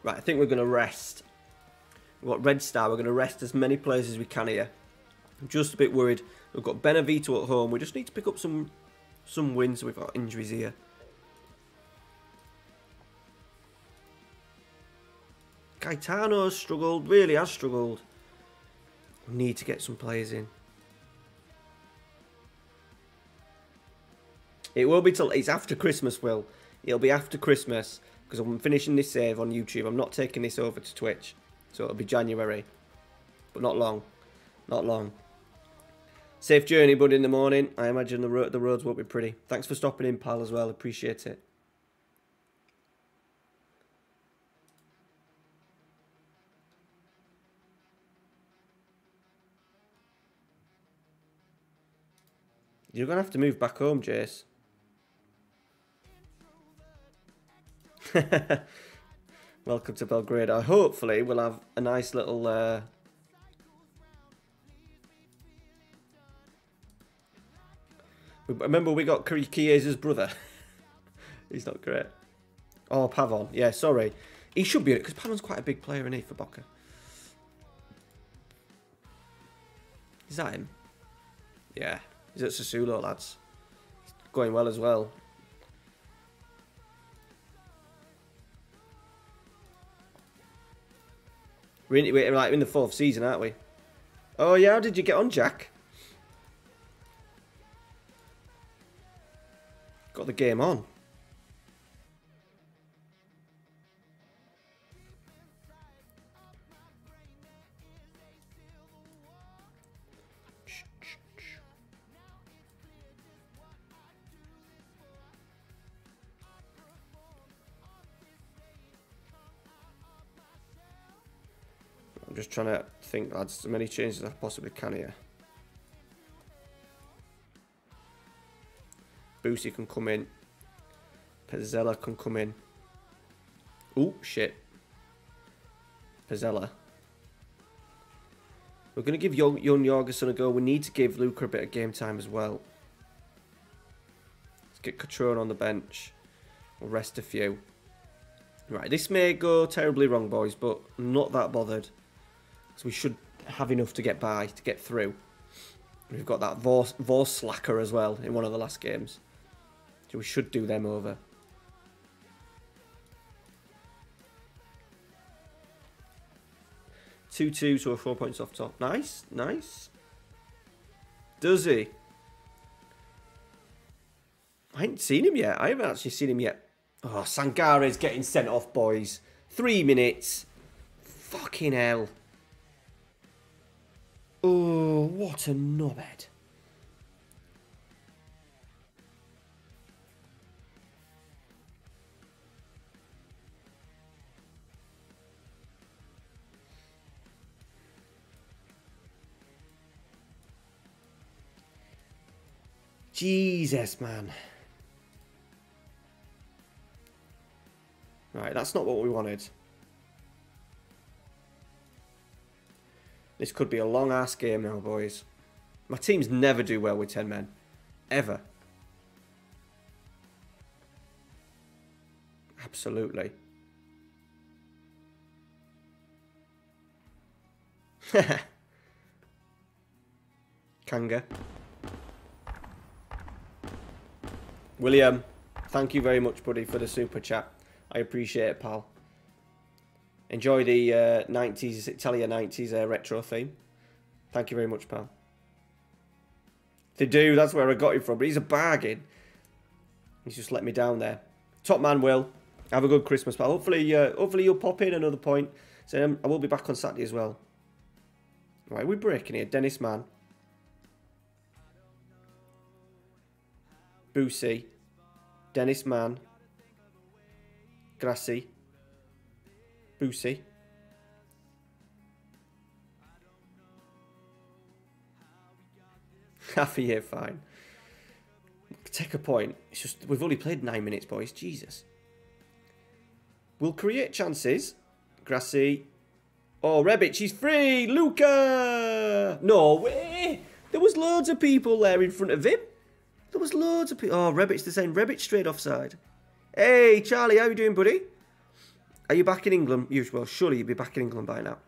Right, I think we're going to rest. We've got Red Star. We're going to rest as many players as we can here. I'm just a bit worried. We've got Benevito at home. We just need to pick up some wins. We've got injuries here. Gaetano's struggled. Really has struggled. We need to get some players in. It will be till... It's after Christmas, Will. It'll be after Christmas. Because I'm finishing this save on YouTube. I'm not taking this over to Twitch. So it'll be January. But not long. Not long. Safe journey, bud, in the morning. I imagine the roads won't be pretty. Thanks for stopping in, pal, as well. Appreciate it. You're going to have to move back home, Jace. Welcome to Belgrade. Hopefully we'll have a nice little remember we got Chiesa's brother. He's not great. Oh, Pavon. Yeah, sorry. He should be it because Pavon's quite a big player, isn't he, for Boca? Is that him? Yeah. He's at Sassuolo, lads. He's going well as well. We're like in the 4th season, aren't we? Oh yeah, how did you get on, Jack? Got the game on. I'm just trying to think, lads, as many changes as I possibly can here. Boosie can come in. Pezzella can come in. Oh, shit. Pezzella. We're going to give Jon Jorgensen a go. We need to give Luca a bit of game time as well. Let's get Cotrone on the bench. We'll rest a few. Right, this may go terribly wrong, boys, but I'm not that bothered. So we should have enough to get by, to get through. We've got that Vos slacker as well in one of the last games. So we should do them over. Two, so 4 points off top. Nice, nice. Does he? I haven't seen him yet. I haven't actually seen him yet. Oh, Sangare's getting sent off, boys. 3 minutes. Fucking hell. Oh, what a knobhead. Jesus, man. Right, that's not what we wanted. This could be a long-ass game now, boys. My teams never do well with 10 men. Ever. Absolutely. Kanga. William, thank you very much, buddy, for the super chat. I appreciate it, pal. Enjoy the 90s, Italia 90s retro theme. Thank you very much, pal. They do, that's where I got him from, but he's a bargain. He's just let me down there. Top man, Will. Have a good Christmas, pal. Hopefully you'll pop in another point. So I will be back on Saturday as well. Right, we're breaking here. Dennis Mann. Boosie. Dennis Mann. Grassi. Boosie. Half a year, fine. Take a point. It's just, we've only played 9 minutes, boys. Jesus. We'll create chances. Grassi. Oh, Rebic, he's free. Luca. No way. There was loads of people there in front of him. There was loads of people. Oh, Rebic's the same. Rebic straight offside. Hey, Charlie, how you doing, buddy? Are you back in England? Well, surely you'd be back in England by now.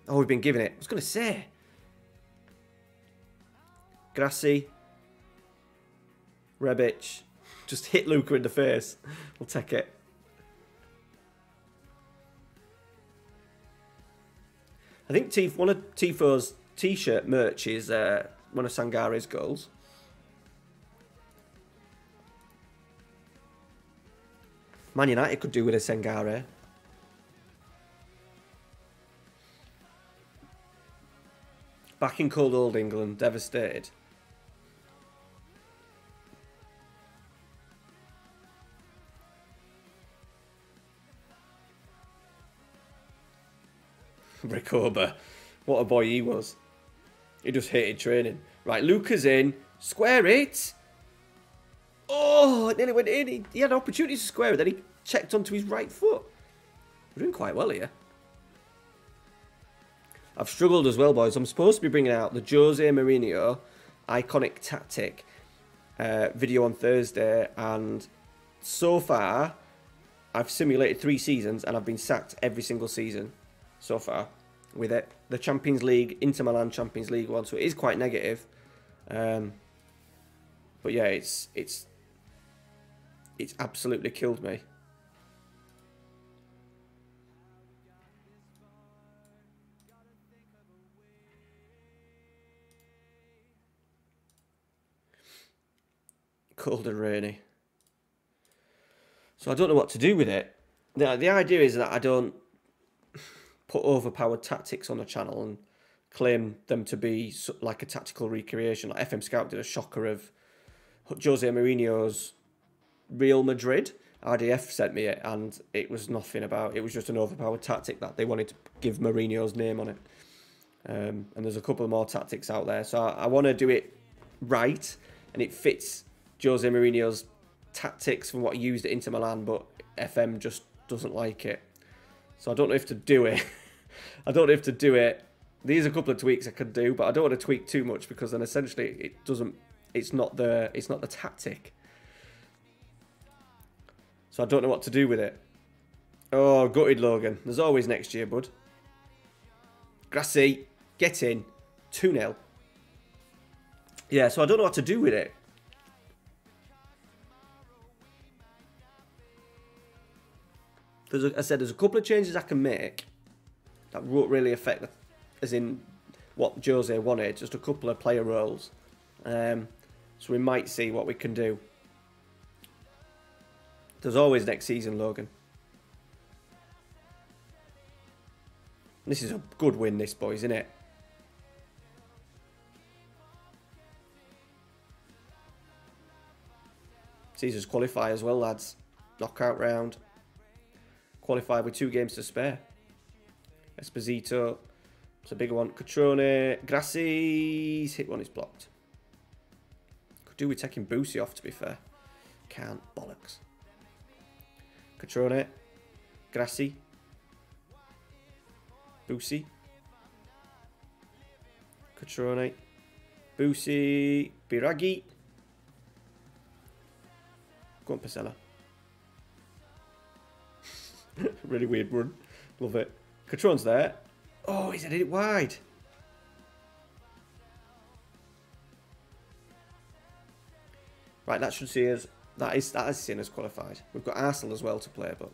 Oh, we've been giving it. I was going to say. Grassi. Rebic. Just hit Luca in the face. We'll take it. I think one of Tifo's t-shirt merch is one of Sangare's goals. Man United could do with a Sangare. Back in cold old England, devastated. Rick Ober. What a boy he was. He just hated training. Right, Luca's in. Square it. Oh, and then it went in. He had an opportunity to square it. Then he checked onto his right foot. We're doing quite well here. I've struggled as well, boys. I'm supposed to be bringing out the Jose Mourinho iconic tactic video on Thursday. And so far, I've simulated 3 seasons and I've been sacked every single season so far with it. The Champions League, Inter Milan Champions League one. So it is quite negative. But yeah, it's absolutely killed me. Cold and rainy. So I don't know what to do with it. The idea is that I don't put overpowered tactics on the channel and claim them to be like a tactical recreation. Like FM Scout did a shocker of Jose Mourinho's Real Madrid. RDF sent me it, and it was nothing about. It was just an overpowered tactic that they wanted to give Mourinho's name on it. And there's a couple more tactics out there, so I want to do it right, and it fits Jose Mourinho's tactics from what he used at Inter Milan, but FM just doesn't like it. So I don't know if to do it. I don't know if to do it. These are a couple of tweaks I could do, but I don't want to tweak too much because then essentially it doesn't. It's not the tactic. So I don't know what to do with it. Oh, gutted Logan. There's always next year, bud. Grassy, get in. 2-0. Yeah, so I don't know what to do with it. I said there's a couple of changes I can make that won't really affect, as in what Jose wanted. Just a couple of player roles. So we might see what we can do. There's always next season, Logan. This is a good win, this, boys, isn't it? Caesars qualify as well, lads. Knockout round. Qualify with 2 games to spare. Esposito. It's a bigger one. Catrone. Grassi's hit one is blocked. Could do with taking Boosie off, to be fair. Can't. Bollocks. Catrone. Grassi. Boosie. Catrone. Boosie. Biraghi. Go on, Pasella. Really weird run. Love it. Catrone's there. Oh, he's headed it wide. Right, that should see us. That is seen us qualified. We've got Arsenal as well to play, but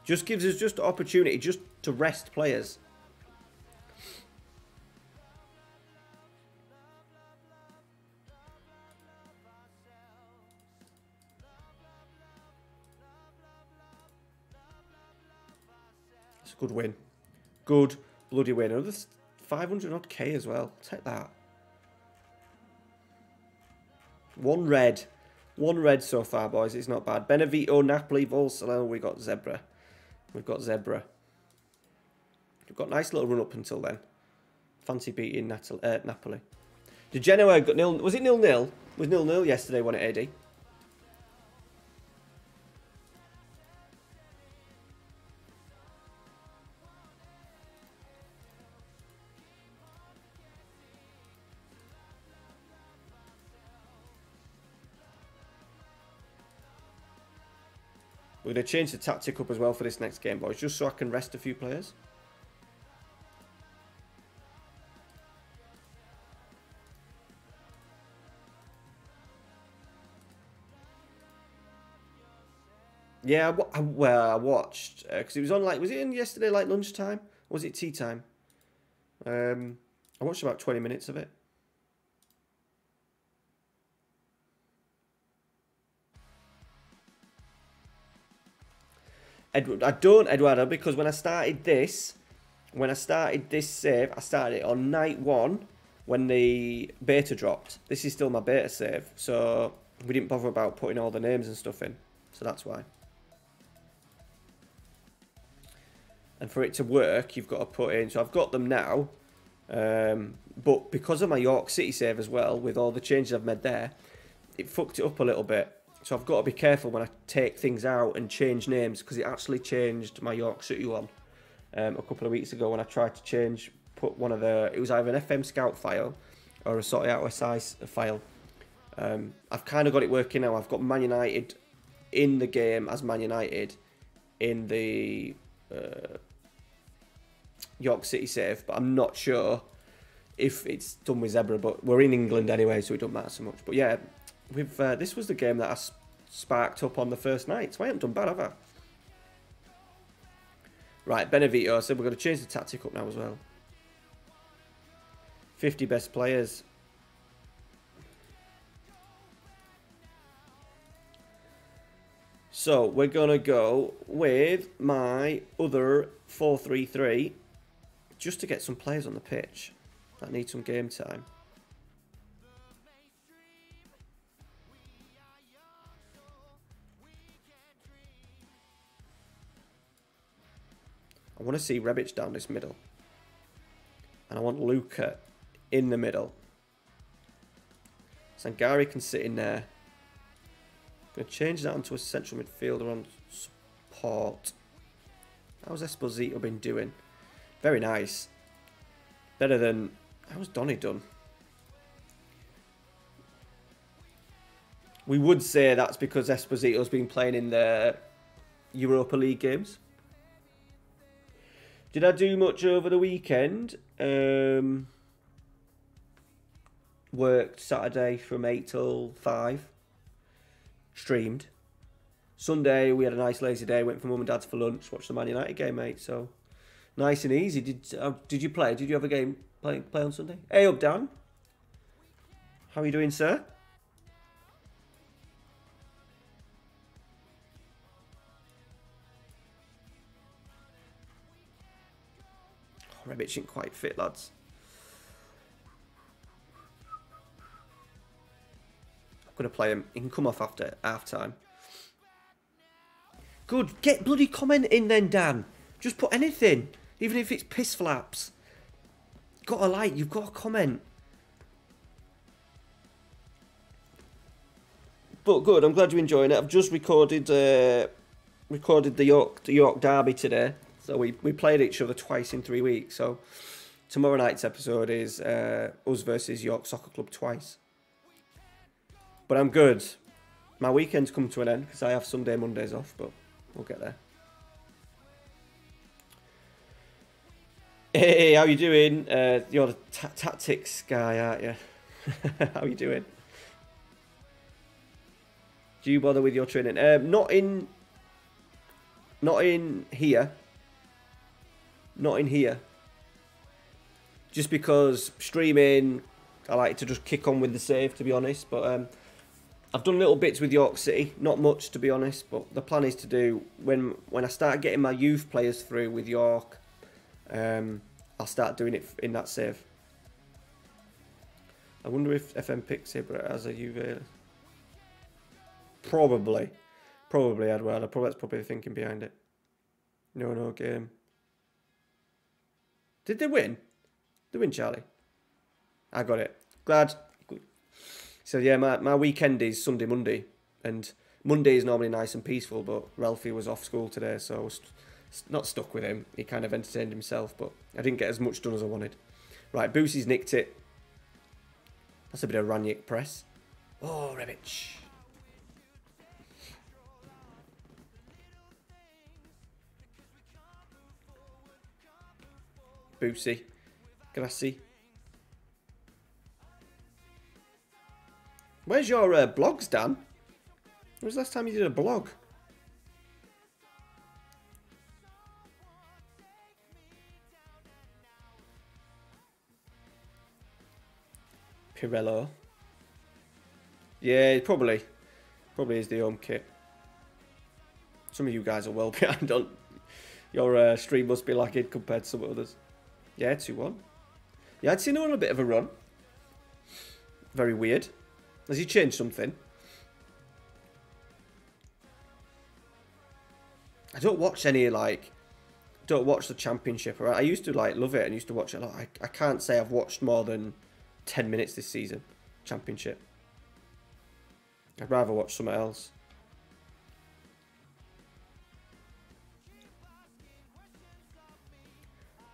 just gives us just opportunity just to rest players. It's a good win. Good bloody win. Another 500 odd K as well. Take that. One red so far, boys. It's not bad. Benevito, Napoli, Volsalo. We got Zebra. We've got Zebra. We've got a nice little run up until then. Fancy beating Napoli. Did Genoa got nil? Was it 0-0? It was 0-0 yesterday when it AD. We're going to change the tactic up as well for this next game, boys, just so I can rest a few players. Yeah, I watched, because it was on, like, was it in yesterday, like, lunchtime? Or was it tea time? I watched about 20 minutes of it. Eduardo, because when I started this save, I started it on night 1 when the beta dropped. This is still my beta save, so we didn't bother about putting all the names and stuff in, so that's why. And for it to work, you've got to put in, so I've got them now, but because of my York City save as well, with all the changes I've made there, it fucked it up a little bit. So I've got to be careful when I take things out and change names, because it actually changed my York City one a couple of weeks ago when I tried to put one of the, it was either an FM Scout file or a sort of size file. I've kind of got it working now. I've got Man United in the game as Man United in the York City save, but I'm not sure if it's done with Zebra, but we're in England anyway, so it don't matter so much. But yeah, this was the game that I sparked up on the first night, so I haven't done bad, have I? Right, Benevito, so we're going to change the tactic up now as well. 50 best players. So we're going to go with my other 4-3-3 just to get some players on the pitch that need some game time. I want to see Rebic down this middle. And I want Luca in the middle. Sangari can sit in there. I'm going to change that onto a central midfielder on support. How's Esposito been doing? Very nice. Better than... How's Donny done? We would say that's because Esposito's been playing in the Europa League games. Did I do much over the weekend? Worked Saturday from 8 till 5. Streamed. Sunday we had a nice lazy day. Went for mum and dad's for lunch. Watched the Man United game, mate. So nice and easy. Did you play? Did you have a game play on Sunday? Hey up, Dan. How are you doing, sir? Oh, Rebic isn't quite fit, lads. I'm going to play him. He can come off after half time. Good. Get bloody comment in then, Dan. Just put anything. Even if it's piss flaps. You've got a like. You've got a comment. But good. I'm glad you're enjoying it. I've just recorded the York derby today. So we played each other twice in 3 weeks. So tomorrow night's episode is us versus York Soccer Club twice. But I'm good. My weekend's come to an end because I have Sunday, Mondays off, but we'll get there. Hey, how you doing? You're the tactics guy, aren't you? How you doing? Do you bother with your training? Not in here. Not in here. Just because streaming, I like to just kick on with the save, to be honest. But I've done little bits with York City, not much to be honest. But the plan is to do when I start getting my youth players through with York, I'll start doing it in that save. I wonder if FM picks it, but as a UV, probably I'd rather. That's probably the thinking behind it. No game. Did they win? They win, Charlie. I got it. Glad. Good. So yeah, my weekend is Sunday, Monday, and Monday is normally nice and peaceful. But Ralphie was off school today, so I was not stuck with him. He kind of entertained himself, but I didn't get as much done as I wanted. Right, Boosie's nicked it. That's a bit of Ranić press. Oh, Rebic. Boosie. Grassy. Where's your blogs, Dan? When was the last time you did a blog? Pirello. Yeah, it probably is the home kit. Some of you guys are well behind on. Your stream must be lagging compared to some others. Yeah, 2-1. Yeah, I'd seen him on a bit of a run. Very weird. Has he changed something? I don't watch any, don't watch the Championship. Right? I used to, love it and used to watch it a lot. I can't say I've watched more than 10 minutes this season. Championship. I'd rather watch something else.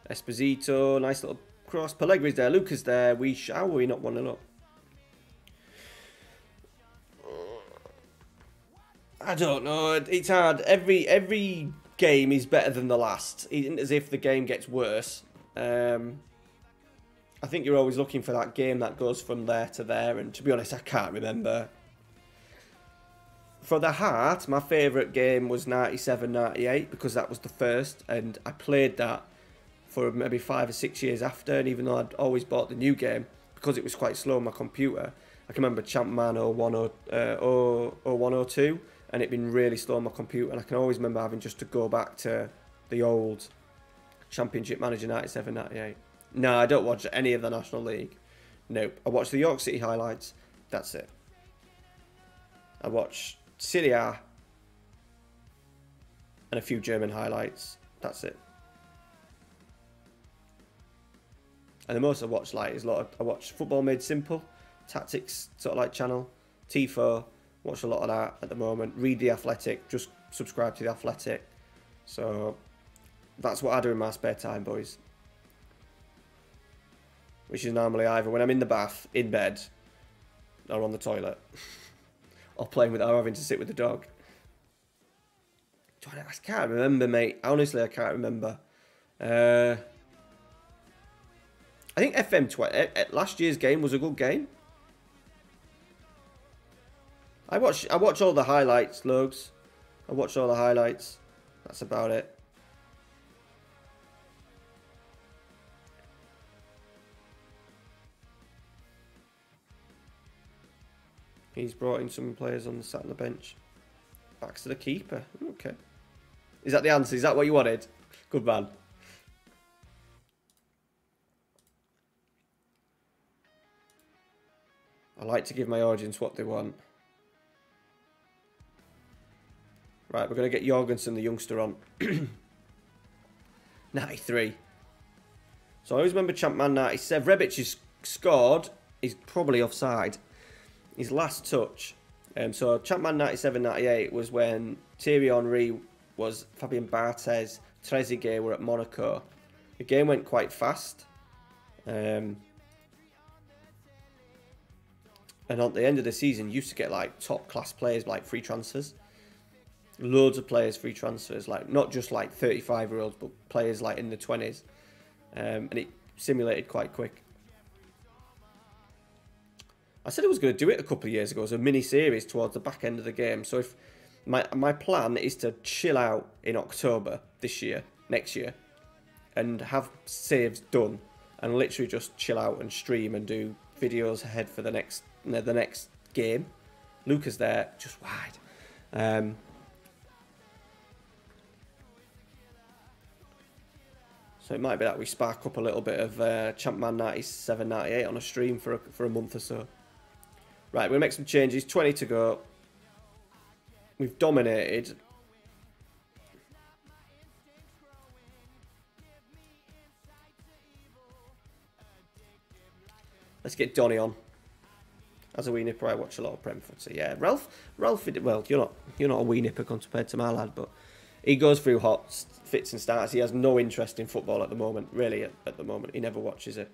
Esposito, nice little cross. Pellegri's there, Luca's there. How are we not 1-0 up? I don't know. It's hard. Every game is better than the last. It isn't as if the game gets worse. I think you're always looking for that game that goes from there to there. And to be honest, I can't remember. For the heart, my favourite game was 97-98 because that was the first. And I played that for maybe 5 or 6 years after, and even though I'd always bought the new game, because it was quite slow on my computer, I can remember Champman 0102, and it'd been really slow on my computer, and I can always remember having just to go back to the old Championship Manager 97-98. No, I don't watch any of the National League. Nope. I watch the York City highlights. That's it. I watch Serie A and a few German highlights. That's it. And the most I watch like is I watch Football Made Simple, Tactics sort of like channel, Tifo. Watch a lot of that at the moment. Read The Athletic. Just subscribe to The Athletic. So that's what I do in my spare time, boys. Which is normally either when I'm in the bath, in bed, or on the toilet, or playing with, or having to sit with the dog. I can't remember, mate. Honestly, I can't remember. I think FM22 last year's game was a good game. I watch all the highlights, Lugs. I watch all the highlights. That's about it. He's brought in some players on the sat on the bench. Backs to the keeper. Okay. Is that the answer? Is that what you wanted? Good man. I like to give my audience what they want. Right, we're going to get Jorgensen, the youngster, on. 93. So I always remember Champman 97. Rebic has scored. He's probably offside. His last touch. So Champman 97-98 was when Thierry Henry was Fabien Barthez, Trezeguet were at Monaco. The game went quite fast. And at the end of the season, you used to get like top class players, like free transfers. Loads of players, free transfers, like not just like 35-year-olds, but players like in the 20s. And it simulated quite quick. I said I was going to do it a couple of years ago as a mini-series towards the back end of the game. So if my plan is to chill out in October next year, and have saves done, and literally just chill out and stream and do videos ahead for the next game. Luca's there, just wide. So it might be that we spark up a little bit of Champman 97-98 on a stream for a month or so. Right, we'll make some changes. 20 to go. We've dominated. Let's get Donny on. As a wee nipper, I watch a lot of Prem footy. Yeah, Ralph. Well, you're not a wee nipper compared to my lad, but he goes through fits and starts. He has no interest in football at the moment. Really, at the moment, he never watches it.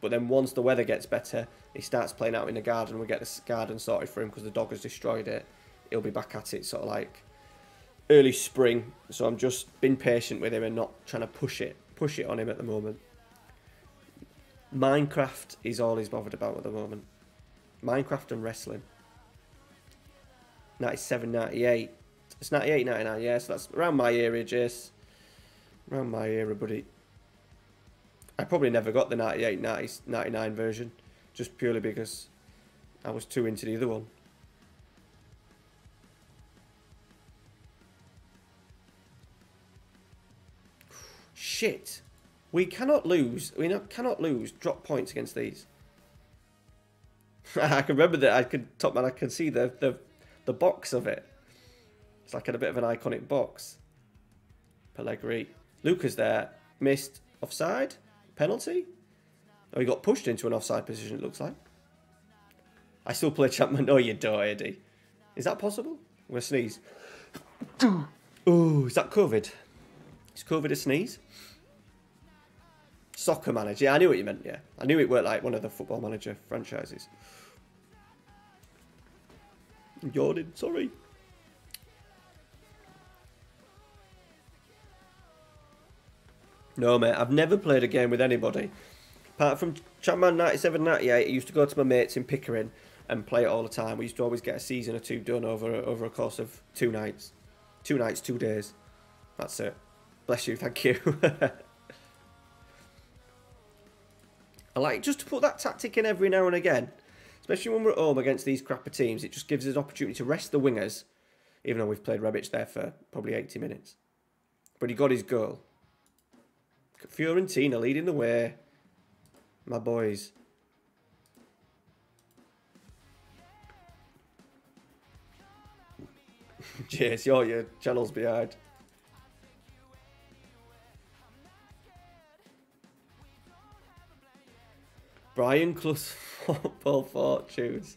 But then once the weather gets better, he starts playing out in the garden. We get the garden sorted for him because the dog has destroyed it. He'll be back at it sort of like early spring. So I'm just being patient with him and not trying to push it on him at the moment. Minecraft is all he's bothered about at the moment. Minecraft and wrestling. 97, 98. It's 98, 99, yeah, so that's around my era, Jace. Around my era, buddy. I probably never got the 98, 99 version, just purely because I was too into the other one. Shit. We cannot lose. We cannot lose drop points against these. I can remember that. I can see the box of it. It's like a bit of an iconic box. Pellegrini. Luca's there. Missed. Offside? Penalty? Oh, he got pushed into an offside position, it looks like. I still play Chapman. No, you don't, Eddie. Is that possible? I'm going to sneeze. Oh, is that COVID? Is COVID a sneeze? Soccer Manager. Yeah, I knew what you meant, yeah. I knew it worked like one of the Football Manager franchises. I'm yawning, sorry. No, mate, I've never played a game with anybody. Apart from Chapman 97, 98, I used to go to my mates in Pickering and play it all the time. We used to always get a season or two done over a course of 2 nights. 2 nights, 2 days. That's it. Bless you, thank you. I like just to put that tactic in every now and again. Especially when we're at home against these crapper teams. It just gives us an opportunity to rest the wingers. Even though we've played Rebic there for probably 80 minutes. But he got his goal. Fiorentina leading the way. My boys. Cheers, your channel's behind. Brian Clough Football Fortunes.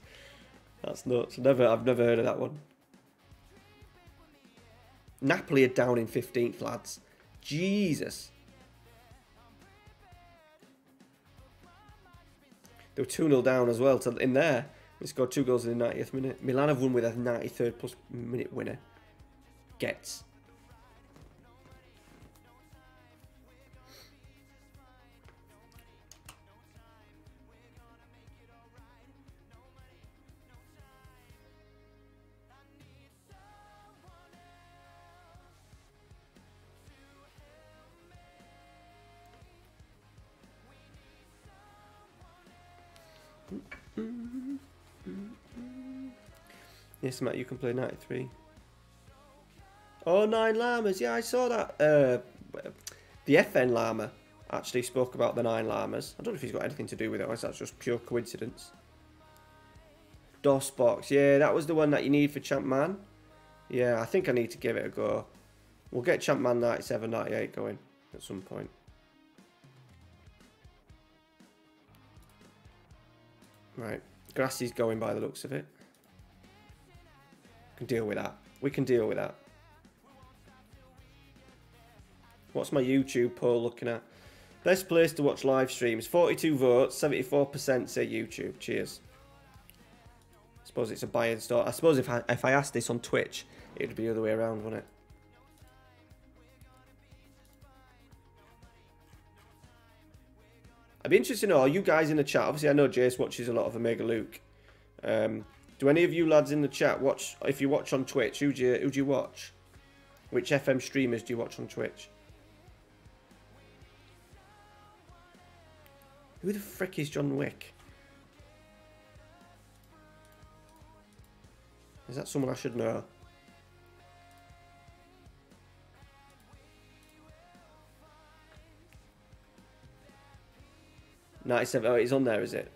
That's nuts. I've never heard of that one. Napoli are down in 15th, lads. Jesus. They were 2-0 down as well in there. They scored 2 goals in the 90th minute. Milan have won with a 93rd plus minute winner. Gets. Yes, Matt, you can play 93. Oh, 9 Llamas. Yeah, I saw that. The FN Llama actually spoke about the 9 Llamas. I don't know if he's got anything to do with it, or is that just pure coincidence. DOS box. Yeah, that was the one that you need for Champ Man. Yeah, I think I need to give it a go. We'll get Champ Man 97, 98 going at some point. Right. Grassy's going by the looks of it. We can deal with that. We can deal with that. What's my YouTube poll looking at? Best place to watch live streams. 42 votes, 74% say YouTube. Cheers. I suppose it's a buy and store. I suppose if I asked this on Twitch, it would be the other way around, wouldn't it? I'd be interested to know, are you guys in the chat? Obviously, I know Jace watches a lot of Omega Luke. Do any of you lads in the chat watch? If you watch on Twitch, who do you watch? Which FM streamers do you watch on Twitch? Who the frick is John Wick? Is that someone I should know? $97. Oh, it's on there, is it?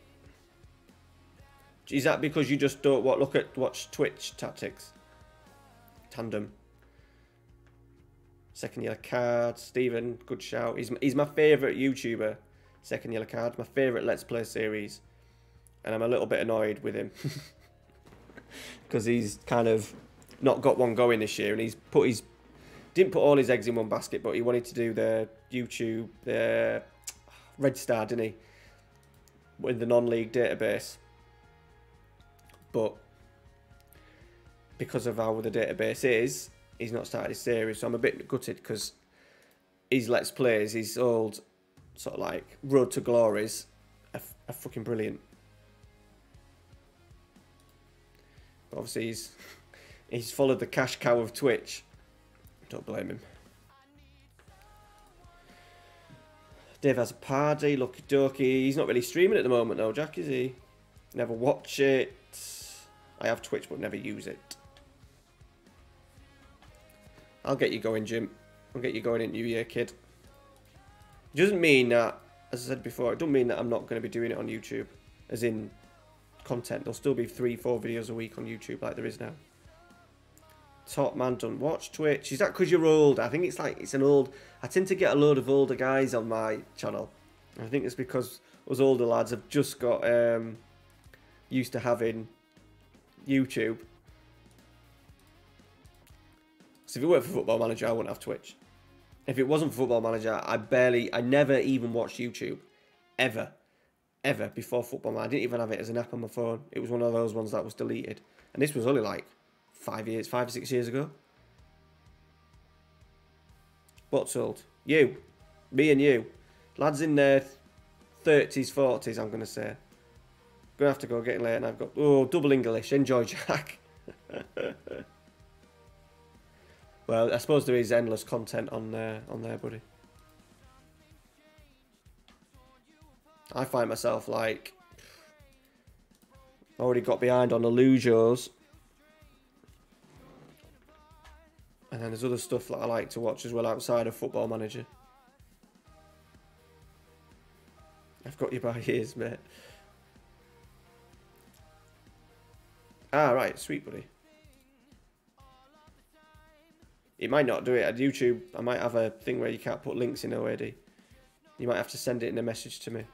Is that because you just don't watch Twitch tactics? Tandem. Second yellow card. Stephen, good shout. He's my favourite YouTuber. Second yellow card. My favourite Let's Play series. And I'm a little bit annoyed with him. Because he's kind of not got one going this year. And didn't put all his eggs in one basket, but he wanted to do the YouTube, the Red Star, didn't he? In the non-league database. But because of how the database is, he's not started his series. So I'm a bit gutted because his Let's Plays, his old sort of like Road to Glories are fucking brilliant. But obviously he's followed the cash cow of Twitch. Don't blame him. Dave has a party, lucky dokey. He's not really streaming at the moment though, Jack, is he? Never watch it. I have Twitch but never use it. I'll get you going, Jim. I'll get you going in New Year, kid. It doesn't mean that, as I said before, it doesn't mean that I'm not going to be doing it on YouTube. As in content. There'll still be 3-4 videos a week on YouTube like there is now. Top man don't watch Twitch. Is that because you're old? I think it's an old... I tend to get a load of older guys on my channel. I think it's because us older lads have just got used to having YouTube. So if it weren't for Football Manager, I wouldn't have Twitch. If it wasn't for Football Manager, I never even watched YouTube. Ever. Ever before Football Manager. I didn't even have it as an app on my phone. It was one of those ones that was deleted. And this was only like 5 or 6 years ago. What's old? You. Me and you. Lads in their 30s, 40s, I'm going to say. Going to have to go getting late and I've got... Oh, double English. Enjoy, Jack. Well, I suppose there is endless content on there, buddy. I find myself like... already got behind on the Lujos. And then there's other stuff that I like to watch as well outside of Football Manager. I've got you by ears, mate. Ah, right. Sweet, buddy. It might not do it at YouTube. I might have a thing where you can't put links in already. You might have to send it in a message to me.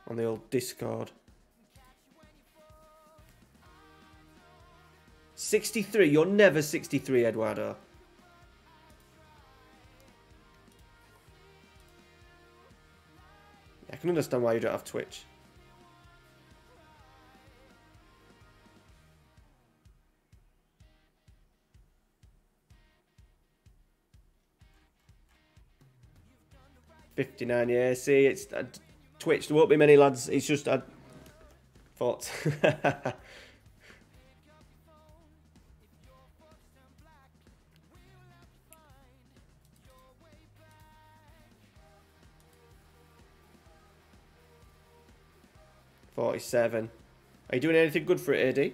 on the old Discord. 63. You're never 63, Eduardo. I can understand why you don't have Twitch. $59, yeah. See, it's Twitch. There won't be many lads. It's just I thought. 47. Are you doing anything good for it, AD?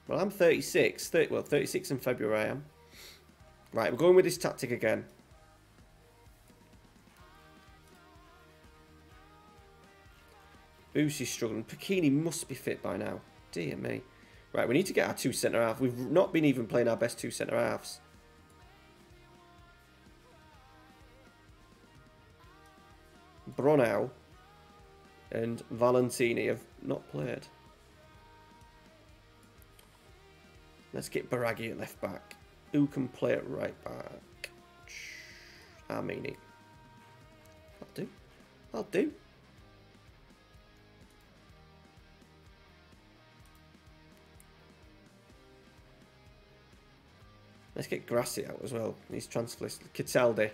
Well, I'm 36. 36 in February I am. Right, we're going with this tactic again. Boosie's struggling. Pacchini must be fit by now. Dear me. Right, we need to get our 2 centre-halves. We've not been even playing our best 2 centre-halves. Bronau and Valentini have not played. Let's get Baraghi at left back. Who can play at right back? Armini. I'll do. I'll do. Let's get Grassi out as well. He's transfer list. Cataldi.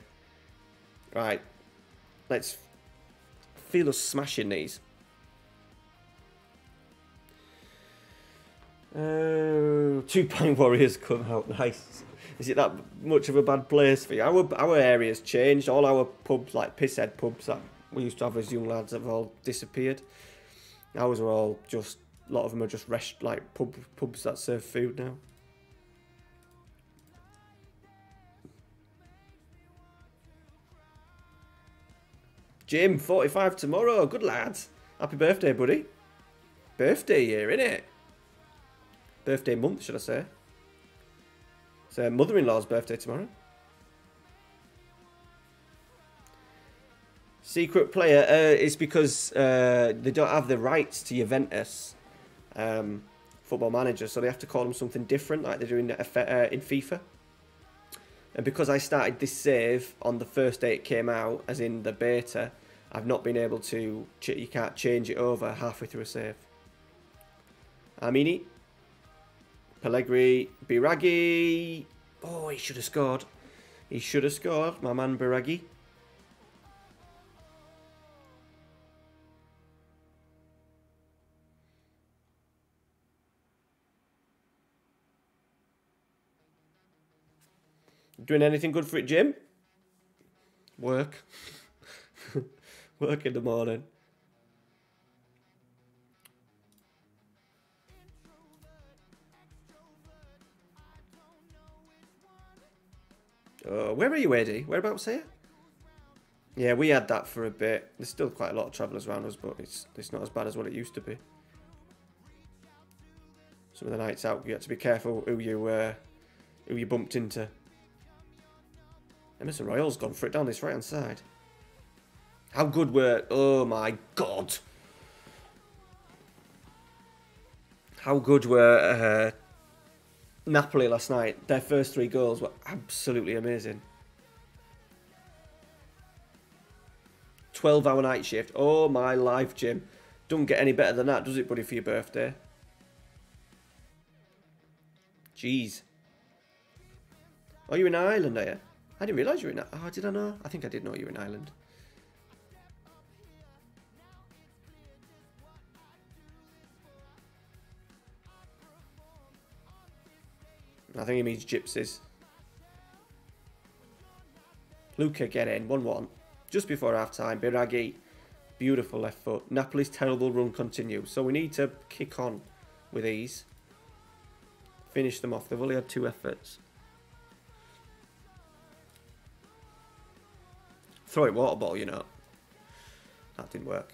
Right. Let's feel us smashing these. 2-point Warriors come out. Nice. Is it that much of a bad place for you? Our area's changed. All our pubs, like pisshead pubs that we used to have as young lads, have all disappeared. Ours are all just, a lot of them are just pubs that serve food now. Jim, 45 tomorrow. Good lad. Happy birthday, buddy. Birthday year, innit? Birthday month, should I say. It's mother-in-law's birthday tomorrow. Secret player is because they don't have the rights to Juventus football manager, so they have to call them something different, like they're doing in FIFA. And because I started this save on the first day it came out, as in the beta, I've not been able to... You can't change it over halfway through a save. Armini. Pellegrini. Biraghi. Oh, he should have scored. He should have scored, my man Biraghi. Doing anything good for it, Jim? Work. Work in the morning. Where are you, Eddie? Whereabouts here? Yeah, we had that for a bit. There's still quite a lot of travellers around us, but it's not as bad as what it used to be. Some of the nights out, you have to be careful who you bumped into. Emerson Royale's gone for it down this right-hand side. How good were... Oh, my God. How good were Napoli last night? Their first 3 goals were absolutely amazing. 12-hour night shift. Oh, my life, Jim. Don't get any better than that, does it, buddy, for your birthday? Jeez. Oh, you're in Ireland, are you? I didn't realise you were in... Oh, did I know? I think I did know you were in Ireland. I think he means gypsies. Luca, get in. 1-1. Just before half-time. Biraghi. Beautiful left foot. Napoli's terrible run continues. So we need to kick on with ease. Finish them off. They've only had 2 efforts. Throw it water bottle, you know. That didn't work.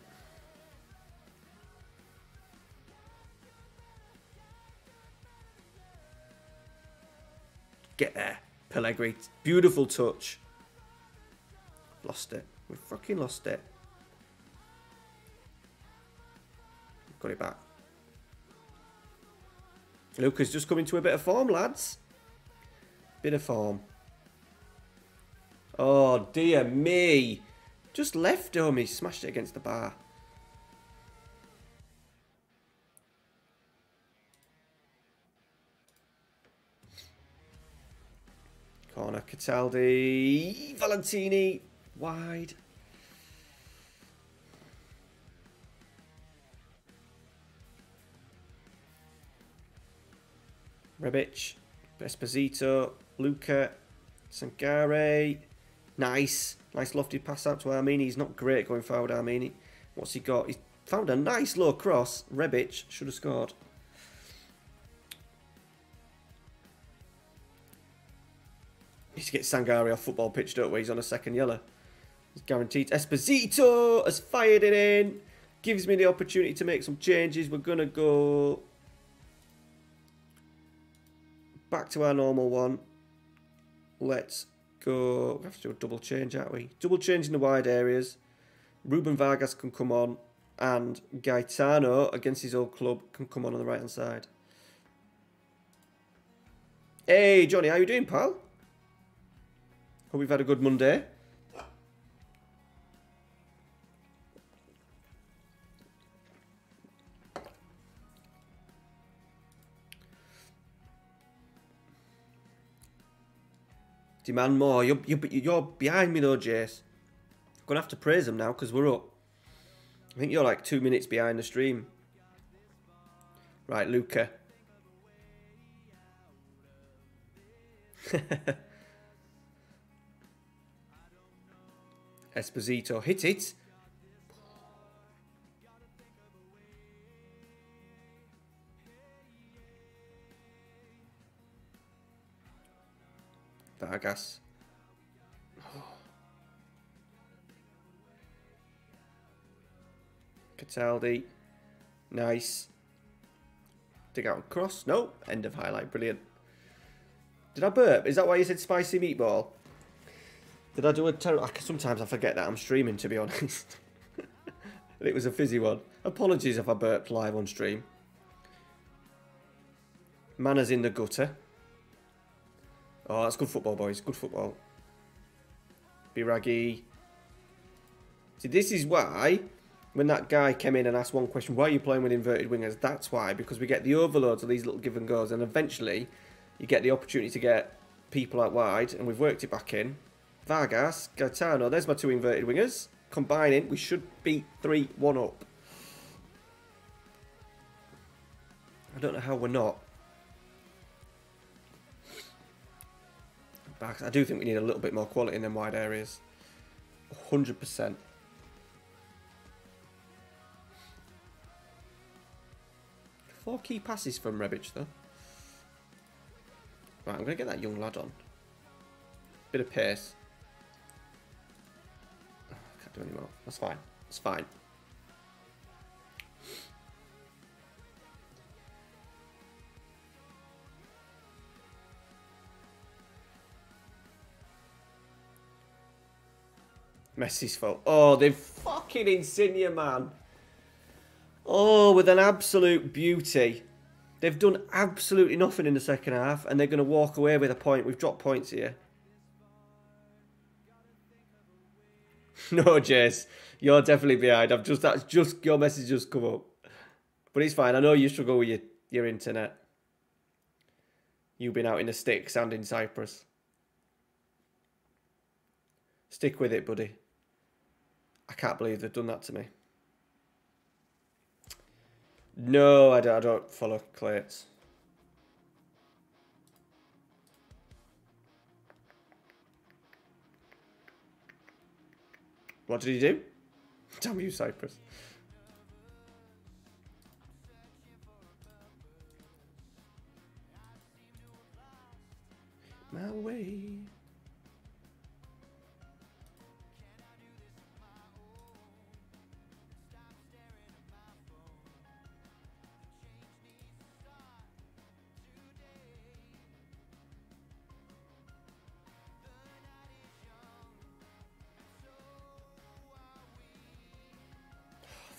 Get there. Pellegrini. Beautiful touch. Lost it. We fucking lost it. Got it back. Luca's just coming to a bit of form, lads. Bit of form. Oh, dear me. Just left him. He smashed it against the bar. Corner, Cataldi. Valentini. Wide. Rebic. Esposito. Luca. Sangare. Nice. Nice lofty pass out to Armini. He's not great going forward, Armini. What's he got? He's found a nice low cross. Rebic should have scored. Need to get Sangare off football pitch, don't we? He's on a second yellow. He's guaranteed. Esposito has fired it in. Gives me the opportunity to make some changes. We're going to go back to our normal one. Let's go. We have to do a double change, aren't we? Double change in the wide areas. Ruben Vargas can come on. And Gaetano, against his old club, can come on the right-hand side. Hey, Johnny, how you doing, pal? Hope we've had a good Monday. Demand more. You're behind me though, Jace. I'm going to have to praise them now because we're up. I think you're like 2 minutes behind the stream. Right, Luca. Esposito. Hit it. Vargas. Cataldi. Nice. Dig out across. No. End of highlight. Brilliant. Did I burp? Is that why you said spicy meatball? Did I do a terrible... Sometimes I forget that I'm streaming, to be honest. It was a fizzy one. Apologies if I burped live on stream. Manners in the gutter. Oh, that's good football, boys. Good football. Biraghi. See, this is why, when that guy came in and asked one question, why are you playing with inverted wingers? That's why, because we get the overloads of these little give and goes, and eventually you get the opportunity to get people out wide, and we've worked it back in. Vargas, Gaetano, there's my two inverted wingers. Combining, we should beat 3-1 up. I don't know how we're not. I do think we need a little bit more quality in them wide areas. 100%. Four key passes from Rebic, though. Right, I'm going to get that young lad on. Bit of pace. Oh, I can't do any more. That's fine. It's fine. Messi's fault. Oh, they've fucking Insigne, man. Oh, with an absolute beauty. They've done absolutely nothing in the second half, and they're going to walk away with a point. We've dropped points here. No, Jace, you're definitely behind. That's just your message just come up, but it's fine. I know you struggle with your internet. You've been out in the sticks and in Cyprus. Stick with it, buddy. I can't believe they've done that to me. No, I don't follow Clates. What did he do? Damn you, Cyprus. My way.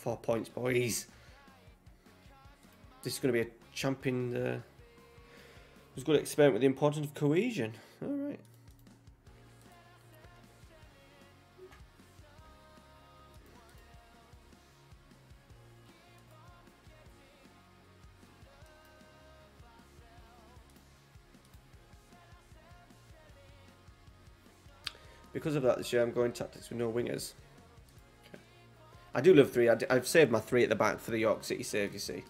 .4 points, boys. this is going to be a champion. Who's going to experiment with the importance of cohesion. All right. Because of that, this year I'm going tactics with no wingers. Okay. I do love 3. I've saved my 3 at the back for the York City save, you see.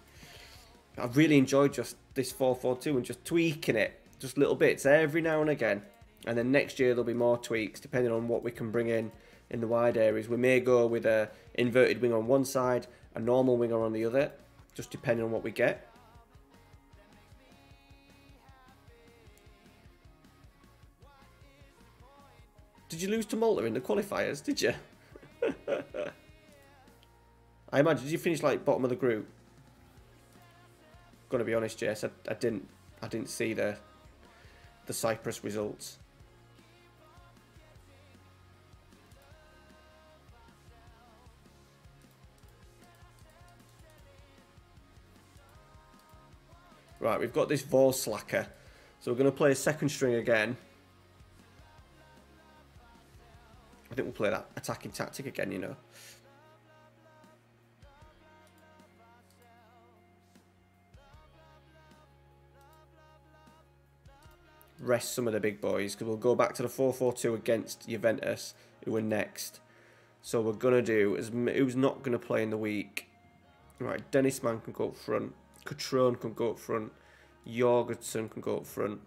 I've really enjoyed just this 4-4-2 and just tweaking it. Just little bits every now and again. And then next year there'll be more tweaks depending on what we can bring in the wide areas. We may go with a inverted wing on one side, a normal winger on the other. Just depending on what we get. Did you lose to Malta in the qualifiers? Did you? I imagine. Did you finish like bottom of the group? Got to be honest, Jess. I didn't see the Cyprus results. Right, we've got this Vol slacker, so we're going to play a second string again. I think we'll play that attacking tactic again, you know. Rest some of the big boys, because we'll go back to the 4-4-2 against Juventus, who are next. So we're going to do, who's not going to play in the week? Right, Dennis Mann can go up front. Cutrone can go up front. Jorgensen can go up front.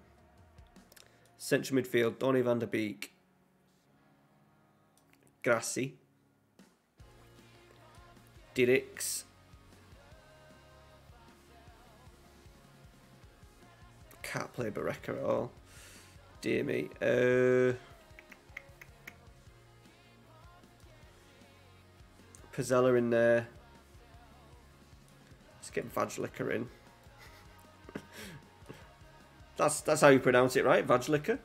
Central midfield, Donny van der Beek. Grassi, Dirks, can't play Barreca at all, dear me. Pizzella in there. Let's get Vajlika in. That's how you pronounce it, right? Vajlika.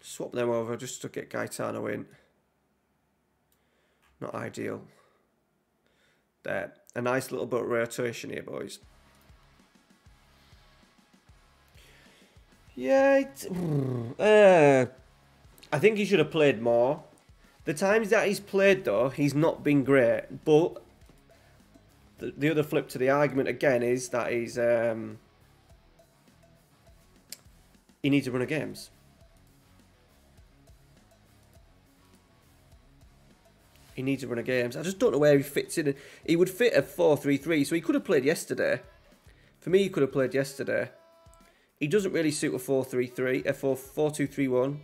Swap them over just to get Gaetano in. Not ideal. There. A nice little bit of rotation here, boys. Yeah, I think he should have played more. The times that he's played, though, he's not been great. But the other flip to the argument again is that he needs to run a games. He needs to run a games. I just don't know where he fits in. He would fit a 4-3-3, so he could have played yesterday. For me, he could have played yesterday. He doesn't really suit a 4-3-3, a 4-2-3-1.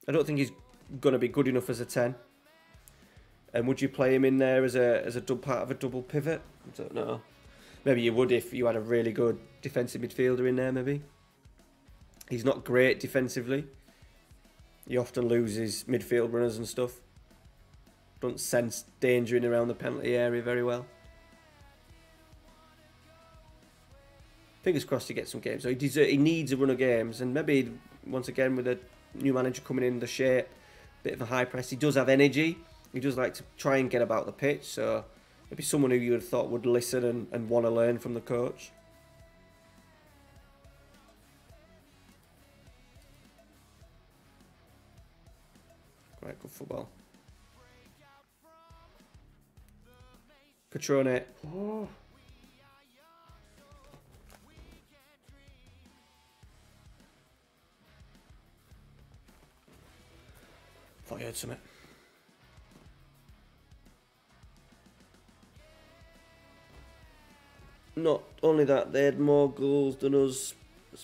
I don't think he's going to be good enough as a 10. And would you play him in there as a part of a double pivot? I don't know. Maybe you would if you had a really good defensive midfielder in there, maybe. He's not great defensively. He often loses midfield runners and stuff. Don't sense danger in around the penalty area very well. Fingers crossed he gets some games. So he needs a run of games, and maybe once again with a new manager coming in, the shape, bit of a high press. He does have energy. He does like to try and get about the pitch. So maybe someone who you would have thought would listen and want to learn from the coach. Quite good football. Cutrone. Oh. Thought you heard something. Not only that, they had more goals than us.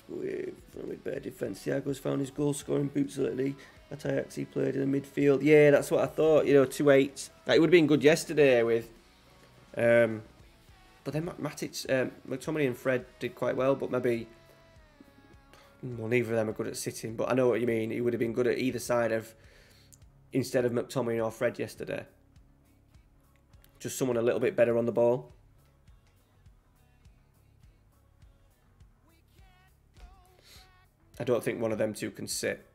With better defence. Thiago's found his goal scoring boots lately. At Ajax, he played in the midfield. Yeah, that's what I thought. You know, 2-8. Like, it would have been good yesterday with. But then Matic, McTominay and Fred did quite well, but maybe. Well, neither of them are good at sitting, but I know what you mean. He would have been good at either side of. Instead of McTominay or Fred yesterday. Just someone a little bit better on the ball. I don't think one of them two can sit.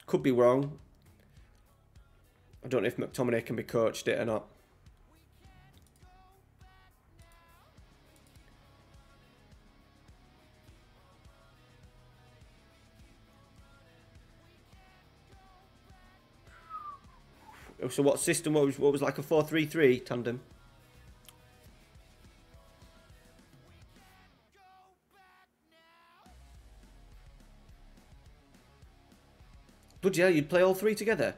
Could be wrong. I don't know if McTominay can be coached it or not. So what system? What was like a 4-3-3 tandem? Bloody hell, you'd play all three together?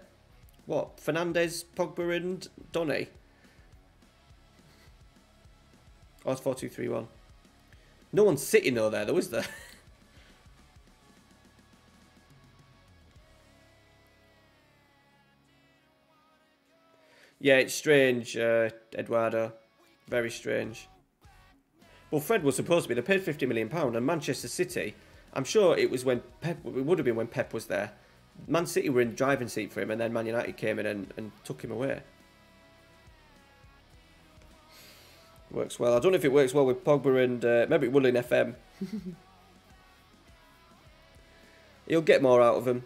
What? Fernandes, Pogba and Donny? Oh, it's 4-2-3-1. No one's sitting though there, is there? Yeah, it's strange, Eduardo. Very strange. Well, Fred was supposed to be. They paid £50 million, and Manchester City, I'm sure it was when Pep. It would have been when Pep was there. Man City were in the driving seat for him, and then Man United came in and took him away. Works well. I don't know if it works well with Pogba and maybe it will in FM. He'll get more out of him.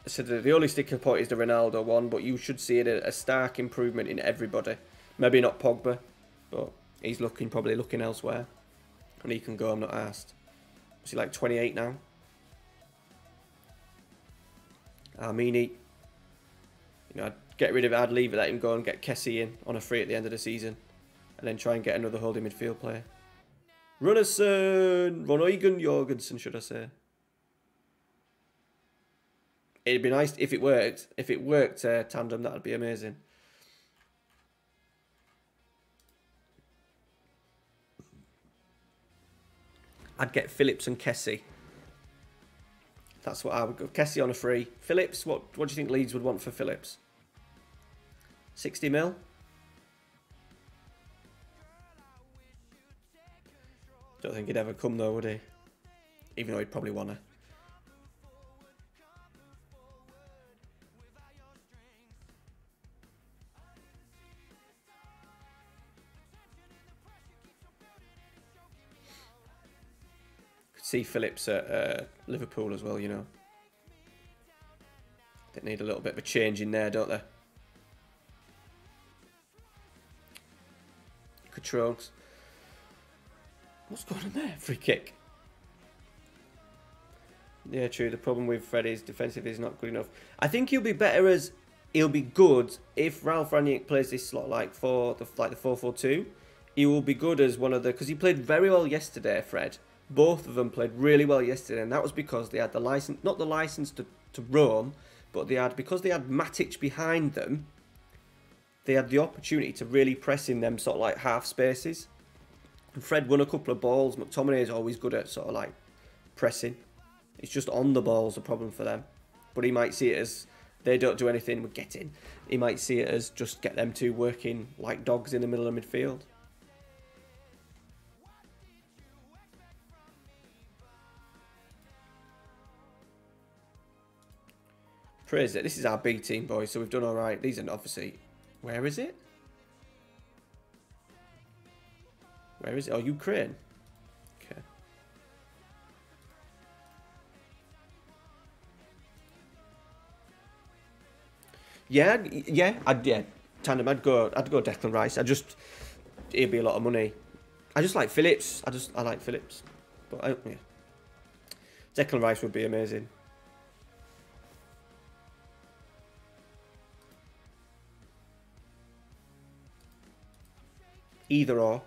So the only sticker point is the Ronaldo one, but you should see it a stark improvement in everybody. Maybe not Pogba, but he's probably looking elsewhere. And he can go, I'm not asked. Is he like 28 now? Armini. You know, I'd get rid of it, I'd leave it, let him go and get Kessie in on a free at the end of the season. And then try and get another holding midfield player. Runarsson! Ron Eugen Jorgensen, should I say. It'd be nice if it worked. If it worked tandem, that'd be amazing. I'd get Phillips and Kessie. That's what I would go. Kessie on a free. Phillips, what do you think Leeds would want for Phillips? 60 mil? Don't think he'd ever come though, would he? Even though he'd probably want to. See Phillips at Liverpool as well, you know. They need a little bit of a change in there, don't they? Controls. What's going on there? Free kick. Yeah, true. The problem with Fred is defensively is not good enough. I think he'll be better as he'll be good if Ralph Rangnick plays this slot like the 4-4-2. He will be good as one of the because he played very well yesterday, Fred. Both of them played really well yesterday, and that was because they had the license, not the license to roam, but because they had Matic behind them, they had the opportunity to really press in them sort of like half spaces. And Fred won a couple of balls. McTominay is always good at sort of like pressing. It's just on the ball's a problem for them. But he might see it as they don't do anything, we get in. He might see it as just get them two working like dogs in the middle of midfield. Praise it. This is our B team, boys, so we've done all right. These are obviously... Where is it? Where is it? Oh, Ukraine. Okay. Yeah. Tandem. I'd go Declan Rice. It'd be a lot of money. I just like Phillips. I like Phillips. But yeah. Declan Rice would be amazing. Either or.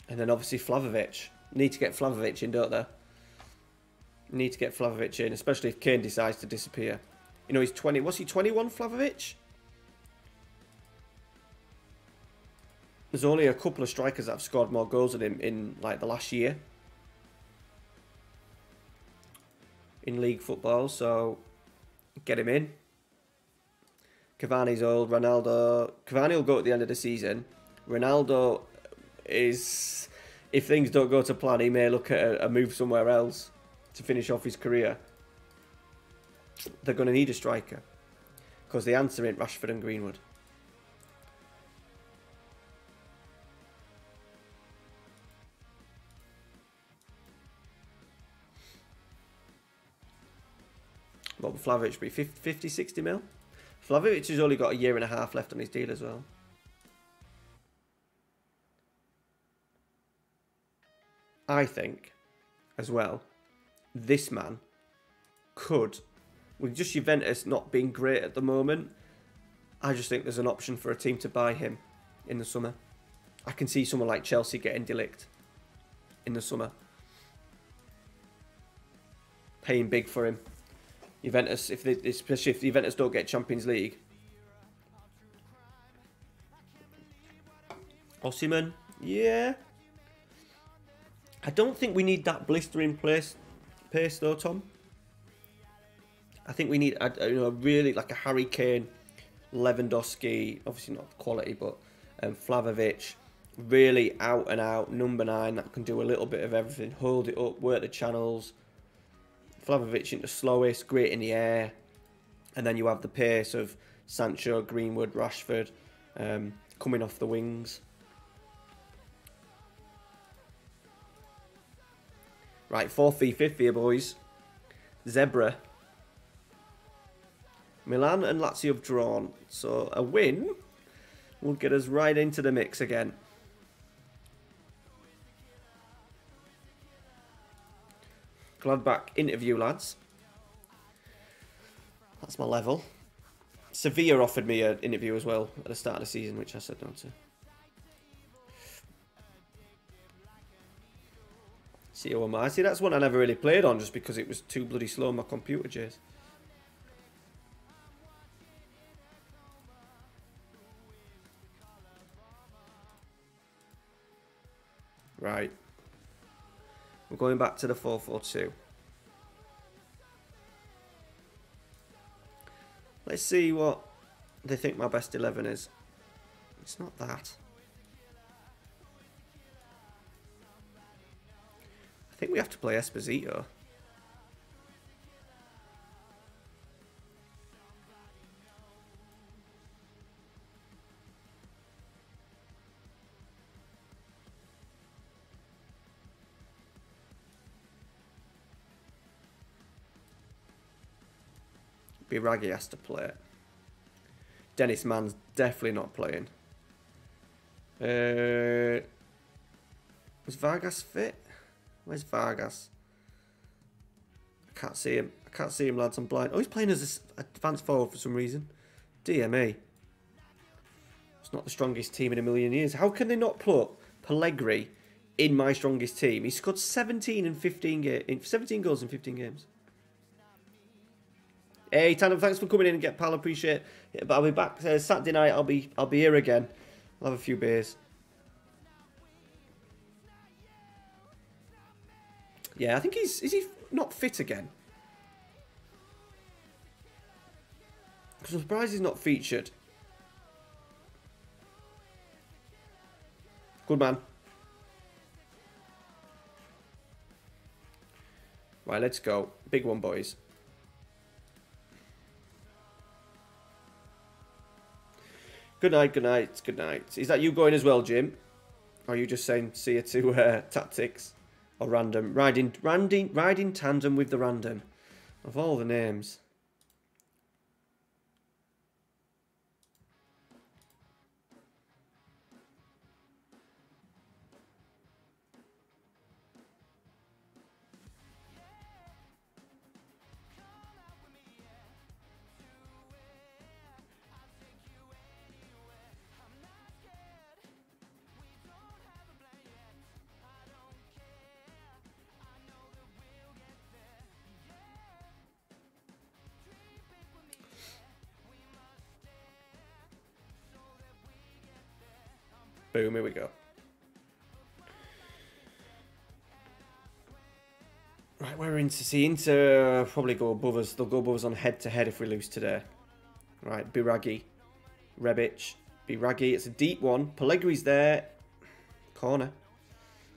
And then obviously Vlahovic. Need to get Vlahovic in, don't they? Need to get Vlahovic in, especially if Kane decides to disappear. You know, he's 20. Was he 21, Vlahovic? There's only a couple of strikers that have scored more goals than him in like the last year. In league football, so get him in. Cavani's old. Ronaldo. Cavani will go at the end of the season. Ronaldo is, if things don't go to plan, he may look at a move somewhere else to finish off his career. They're going to need a striker. Because the answer ain't Rashford and Greenwood. What would Vlahovic be? 50, 60 mil? Vlahovic has only got a year and a half left on his deal as well. I think, as well, this man could, with just Juventus not being great at the moment, I just think there's an option for a team to buy him in the summer. I can see someone like Chelsea getting De Ligt in the summer. Paying big for him. Juventus, especially if Juventus don't get Champions League. Osimhen, yeah. I don't think we need that blistering pace though, Tom. I think we need really like a Harry Kane, Lewandowski, obviously not quality, but Vlahovic, really out and out number 9 that can do a little bit of everything, hold it up, work the channels. Vlahovic into slowest, great in the air, and then you have the pace of Sancho, Greenwood, Rashford coming off the wings. Right, 4th v 5th here, boys. Zebra. Milan and Lazio have drawn, so a win will get us right into the mix again. Gladbach interview, lads. That's my level. Sevilla offered me an interview as well at the start of the season, which I said no to. CO1. See, that's one I never really played on just because it was too bloody slow on my computer, Jace. Right. We're going back to the 4-4-2. Let's see what they think my best 11 is. It's not that. I think we have to play Esposito. Biraghi has to play it. Dennis Mann's definitely not playing. Is Vargas fit? Where's Vargas? I can't see him. I can't see him, lads. I'm blind. Oh, he's playing as an advanced forward for some reason. DMA. It's not the strongest team in a million years. How can they not put Pellegrini in my strongest team? He scored 17 and 17 goals in 15 games. Hey, Tandem, thanks for coming in and get pal. Appreciate it. But I'll be back Saturday night. I'll be here again. I'll have a few beers. Yeah, I think is he not fit again? Because I'm surprised he's not featured. Good man. Right, let's go. Big one, boys. Good night, good night, good night. Is that you going as well, Jim? Or are you just saying see you to tactics? Or random? Riding tandem with the random. Of all the names. Boom, here we go. Right, we're into see Inter probably go above us. They'll go above us on head-to-head if we lose today. Right, Biraghi. Rebic. Biraghi, it's a deep one. Pellegrini's there. Corner.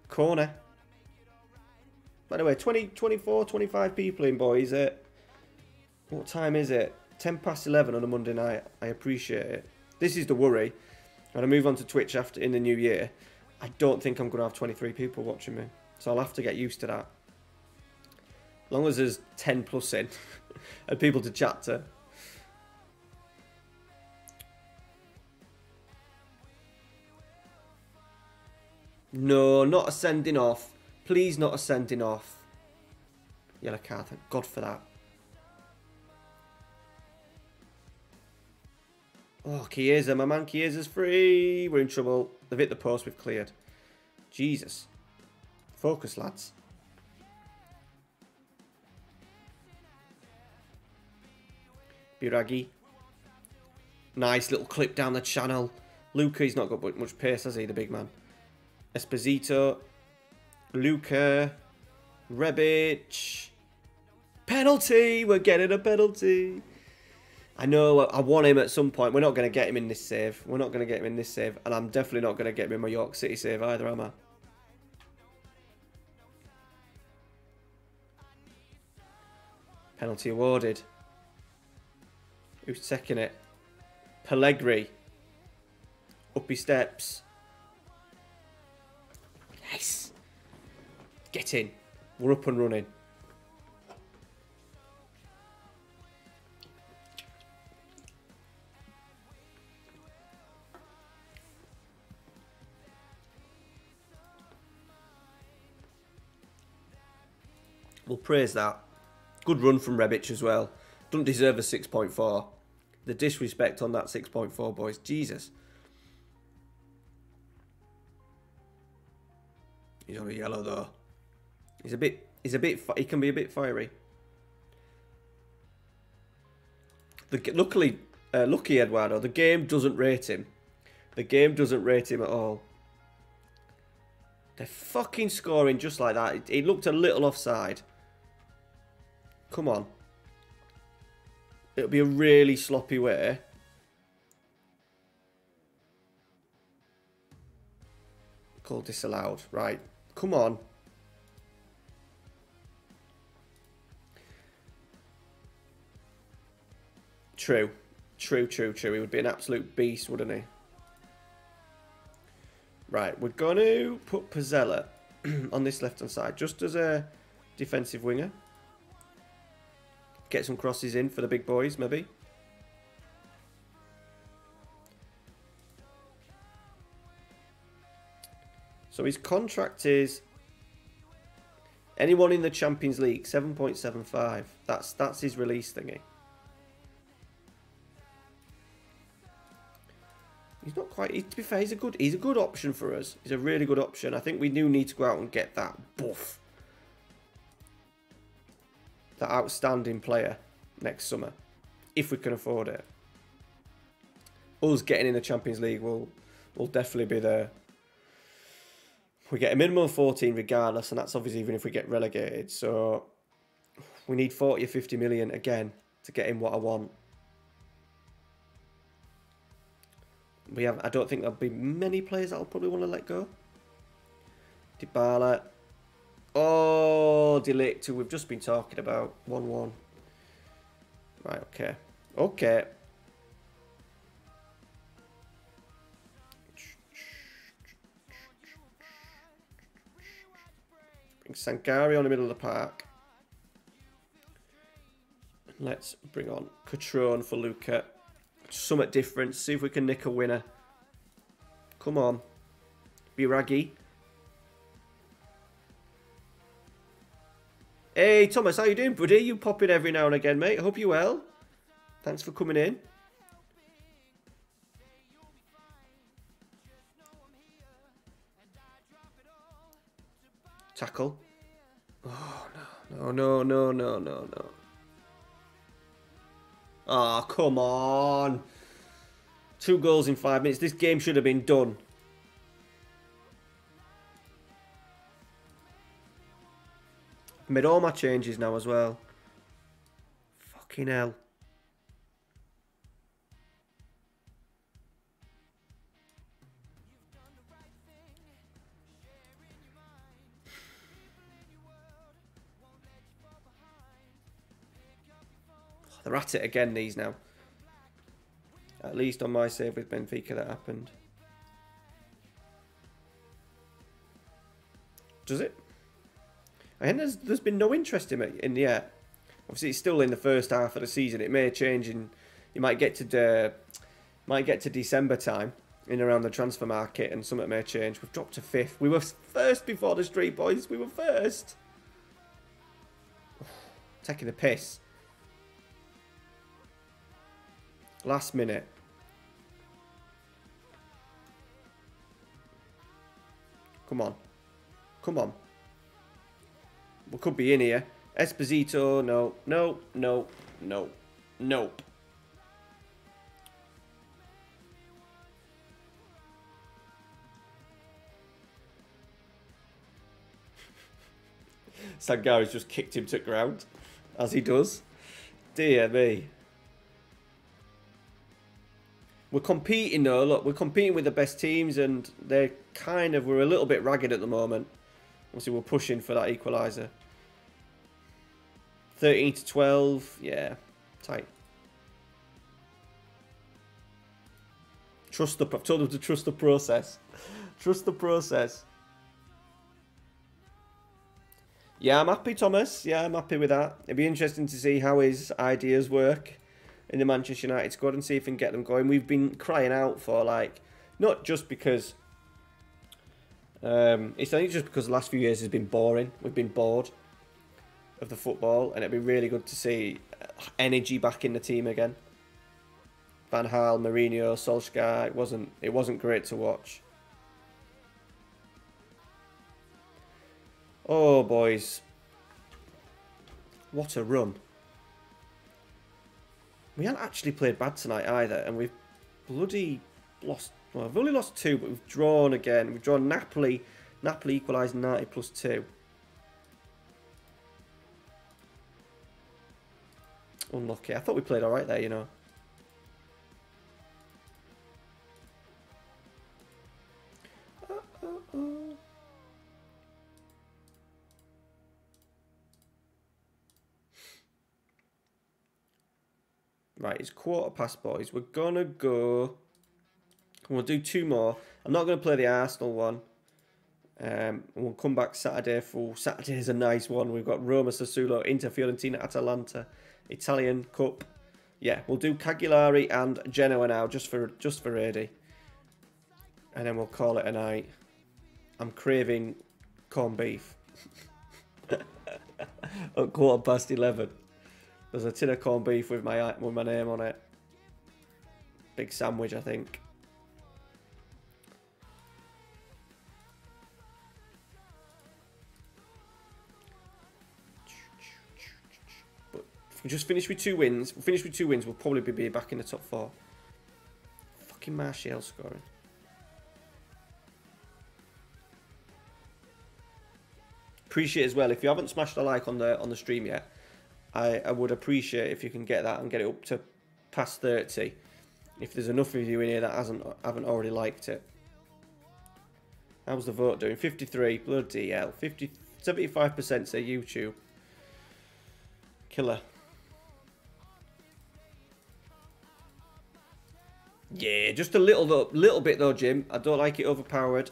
Corner. By the way, 20, 24, 25 people in, boys. What time is it? 11 on a Monday night. I appreciate it. This is the worry. When I move on to Twitch after in the new year, I don't think I'm going to have 23 people watching me. So I'll have to get used to that. As long as there's 10 plus in and people to chat to. No, not a sending off. Please, not a sending off. Yellow card, thank God for that. Oh, Chiesa, my man Chiesa's free. We're in trouble. They've hit the post, we've cleared. Jesus. Focus, lads. Biraghi. Nice little clip down the channel. Luca, he's not got much pace, has he, the big man? Esposito. Luca. Rebic. Penalty! We're getting a penalty. I know I want him at some point. We're not going to get him in this save. We're not going to get him in this save. And I'm definitely not going to get him in my York City save either, am I? Penalty awarded. Who's taking it? Pellegrini. Up he steps. Yes. Get in. We're up and running. We'll praise that. Good run from Rebic as well. Don't deserve a 6.4. The disrespect on that 6.4, boys. Jesus. He's on a yellow though. He can be a bit fiery. Lucky Eduardo, the game doesn't rate him. The game doesn't rate him at all. They're fucking scoring just like that. It looked a little offside. Come on. It'll be a really sloppy way. Call disallowed. Right. Come on. True. True. He would be an absolute beast, wouldn't he? Right. We're going to put Pizzella on this left-hand side just as a defensive winger. Get some crosses in for the big boys, maybe. So his contract is anyone in the Champions League, 7.75. That's his release thingy. He's not quite. To be fair, he's a good option for us. He's a really good option. I think we do need to go out and get that buff. That outstanding player next summer, if we can afford it. Us getting in the Champions League will definitely be there. We get a minimum of 14 regardless, and that's obviously even if we get relegated. So we need 40 or 50 million again to get in what I want. I don't think there'll be many players that I'll probably want to let go. Dybala. Oh, Delict, who we've just been talking about. 1-1. Right, okay. Okay. Bring Sankari on the middle of the park. Let's bring on Catrone for Luca. Somewhat different. See if we can nick a winner. Come on. Biraghi. Hey, Thomas, how you doing, buddy? You pop in every now and again, mate. Hope you're well. Thanks for coming in. Tackle. Oh, no. Oh, come on. 2 goals in 5 minutes. This game should have been done. Made all my changes now as well. Fucking hell. they're at it again, these now. At least on my save with Benfica that happened. Does it? I think there's been no interest in it yet. Obviously, it's still in the first half of the season. It may change, and you might get to December time in around the transfer market, and something may change. We've dropped to 5th. We were first before the Street Boys. We were first. Taking the piss. Last minute. Come on. Come on. We could be in here. Esposito, no. No, no, no. Nope. Sangari's just kicked him to ground, as he does. Dear me. We're competing though, look, we're competing with the best teams, and we're a little bit ragged at the moment. Obviously we're pushing for that equaliser. 13 to 12, yeah, tight. I've told them to trust the process. Trust the process. Yeah, I'm happy, Thomas. Yeah, I'm happy with that. It'd be interesting to see how his ideas work in the Manchester United squad and see if we can get them going. We've been crying out for, like, not just because I think just because the last few years has been boring. We've been bored of the football, and it'd be really good to see energy back in the team again. Van Gaal, Mourinho, Solskjaer, it wasn't great to watch. Oh boys, what a run. We haven't actually played bad tonight either, and we've bloody lost. Well, we've only lost 2, but we've drawn again. We've drawn Napoli. Napoli equalised 90 plus 2. Unlucky. I thought we played alright there, you know. Right, it's 1:15, boys. We're going to go... We'll do 2 more. I'm not going to play the Arsenal one. We'll come back Saturday. Saturday's a nice one. We've got Roma, Sassuolo, Inter, Fiorentina, Atalanta, Italian Cup. Yeah, we'll do Cagliari and Genoa now, just for Adi. And then we'll call it a night. I'm craving corned beef. At 11:15. There's a tin of corned beef with my name on it. Big sandwich, I think. But if we just finish with 2 wins, we'll probably be back in the top 4. Fucking Martial scoring. Appreciate as well, if you haven't smashed a like on the stream yet, I would appreciate if you can get that and get it up to past 30. If there's enough of you in here that haven't already liked it. How's the vote doing? 53, bloody hell. 75% say YouTube. Killer. Yeah, just a little bit though, Jim. I don't like it overpowered.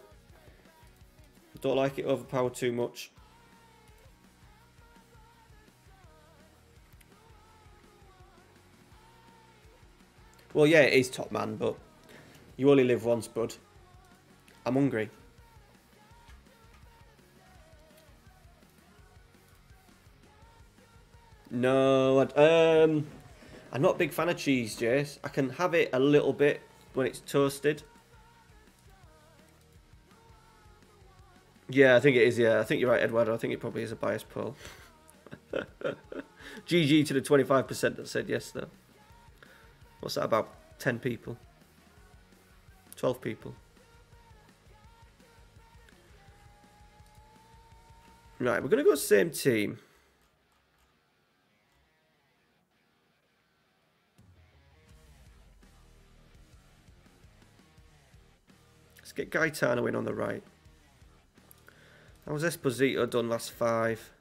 I don't like it overpowered too much. Well, yeah, it is top man, but you only live once, bud. I'm hungry. No, I'm not a big fan of cheese, Jace. I can have it a little bit when it's toasted. Yeah, I think it is, yeah. I think you're right, Eduardo. I think it probably is a biased poll. GG to the 25% that said yes, though. What's that, about 10 people? 12 people. Right, we're going to go same team. Let's get Gaetano in on the right. How was Esposito done last 5?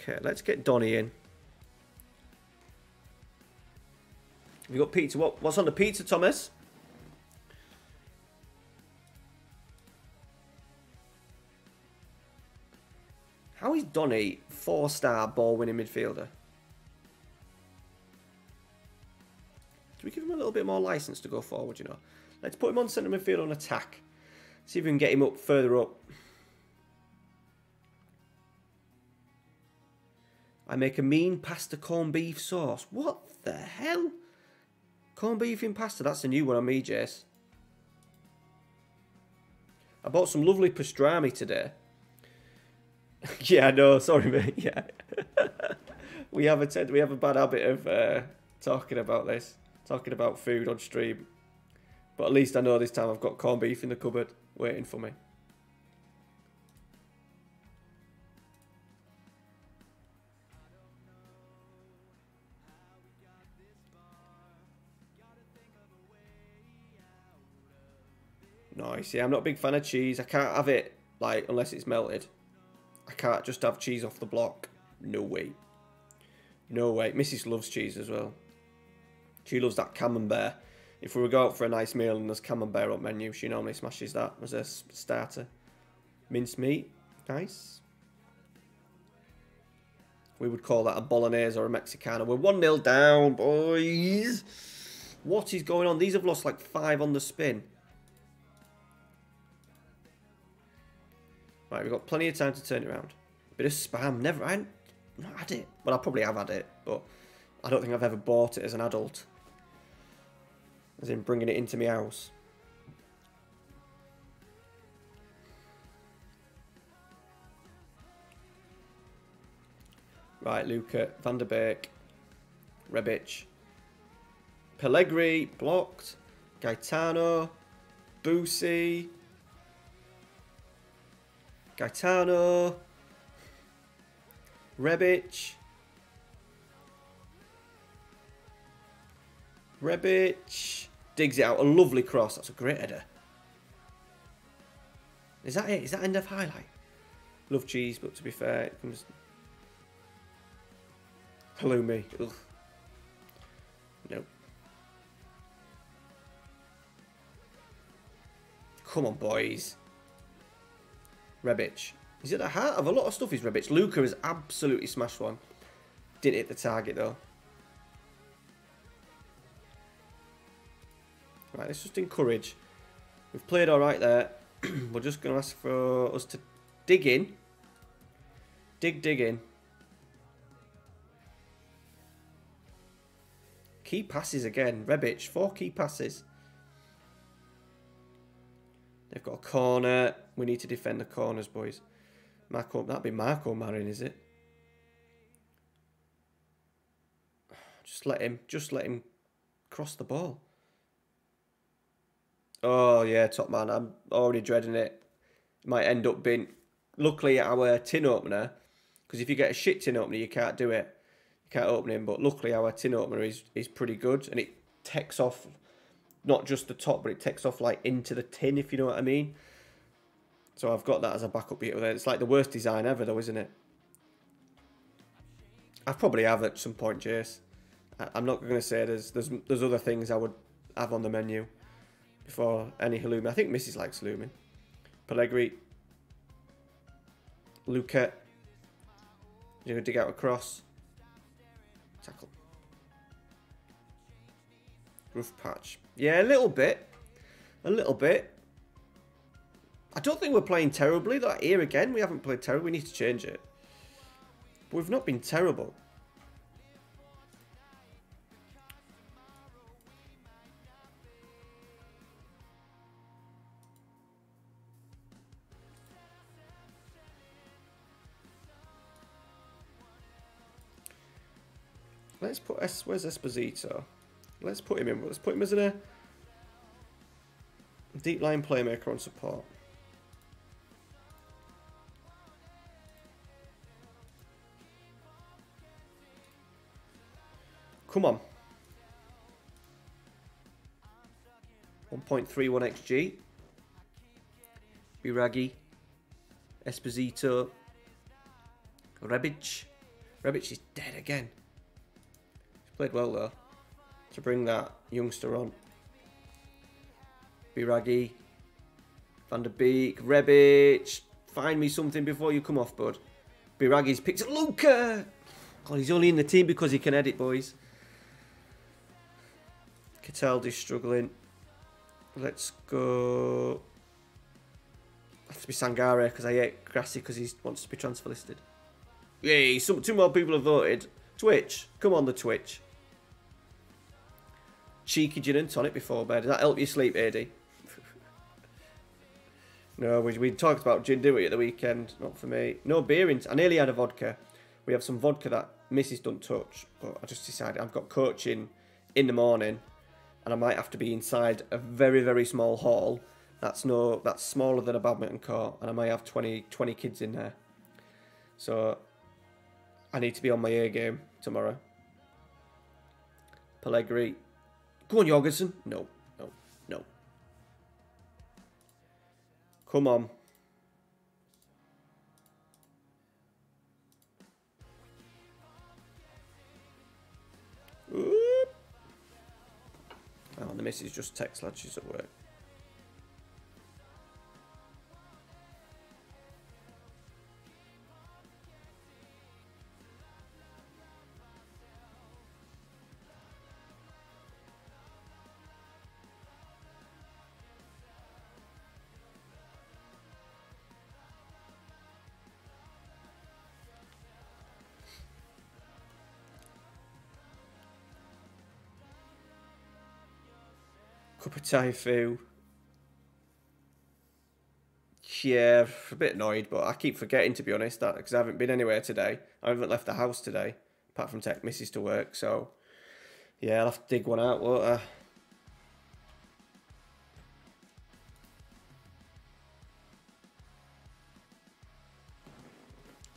Okay, let's get Donny in. Have you got pizza? What's on the pizza, Thomas? How is Donny 4-star ball-winning midfielder? Do we give him a little bit more license to go forward, you know? Let's put him on centre midfield on attack. See if we can get him up further up. I make a mean pasta corned beef sauce. What the hell? Corned beef in pasta, that's a new one on me, Jace. I bought some lovely pastrami today. Yeah, no, sorry, mate. Yeah. we have a bad habit of talking about this. Talking about food on stream. But at least I know this time I've got corned beef in the cupboard waiting for me. Nice. Yeah, I'm not a big fan of cheese. I can't have it, like, unless it's melted. I can't just have cheese off the block. No way. No way. Mrs. loves cheese as well. She loves that camembert. If we were going out for a nice meal and there's camembert on menu, she normally smashes that as a starter. Minced meat. Nice. We would call that a bolognese or a Mexicana. We're 1-0 down, boys. What is going on? These have lost like 5 on the spin. Right, we've got plenty of time to turn it around. Bit of spam. I've not had it. Well, I probably have had it, but I don't think I've ever bought it as an adult. As in bringing it into my house. Right, Luca, Van der Beek, Rebic, Pellegrini, blocked, Gaetano, Boosie, Gaetano, Rebic, digs it out, a lovely cross, that's a great header. Is that it? Is that end of highlight? Love cheese, but to be fair, it comes... Halloumi. Ugh. No. Come on, boys. Rebic. He's at the heart of a lot of stuff, is Rebic. Luca has absolutely smashed one. Didn't hit the target, though. Right, let's just encourage. We've played all right there. We're just going to ask for us to dig in. Dig in. Key passes again. Rebic, 4 key passes. They've got a corner. We need to defend the corners, boys. Marco, that'd be Marco Marin, is it? Just let him cross the ball. Oh yeah, top man. I'm already dreading it. Might end up being. Luckily, our tin opener, because if you get a shit tin opener, you can't do it. You can't open him, but luckily our tin opener is pretty good, and it takes off not just the top, but it takes off like into the tin, if you know what I mean. So I've got that as a backup beetle there. It's like the worst design ever, though, isn't it? I probably have at some point, Jace. I'm not going to say there's other things I would have on the menu before any halloumi. I think Mrs. likes halloumi. Pellegrini, Luca. You're going to dig out a cross. Tackle. Rough patch. Yeah, a little bit. A little bit. I don't think we're playing terribly. Like here again, we haven't played terrible. We need to change it. But we've not been terrible. Let's put where's Esposito? Let's put him in. Let's put him as a deep line playmaker on support. Come on. 1.31 XG. Biraghi. Esposito. Rebic. Rebic is dead again. He's played well, though, to bring that youngster on. Biragi. Van der Beek. Rebic. Find me something before you come off, bud. Biragi's picked up Luca. God, he's only in the team because he can edit, boys. Cataldi's struggling. Let's go. Have to be Sangare because I hate Grassi because he wants to be transfer listed. Yay! Two more people have voted. Twitch, come on the Twitch. Cheeky gin and tonic before bed. Does that help you sleep, AD? No, we talked about gin, didn't we, at the weekend? Not for me. No beer in. I nearly had a vodka. We have some vodka that Mrs. don't touch, but I just decided I've got coaching in the morning, and I might have to be inside a very, very small hall. That's smaller than a badminton court, and I might have 20 kids in there. So I need to be on my A game tomorrow. Pellegrini. Go on, Jorgensen. No. Come on. Oop. Oh, and the missus just text lad, she's at work. Cup of Taifu. Yeah, a bit annoyed, but I keep forgetting, to be honest, that because I haven't been anywhere today. I haven't left the house today, apart from take Mrs. to work, so yeah, I'll have to dig one out, won't I? I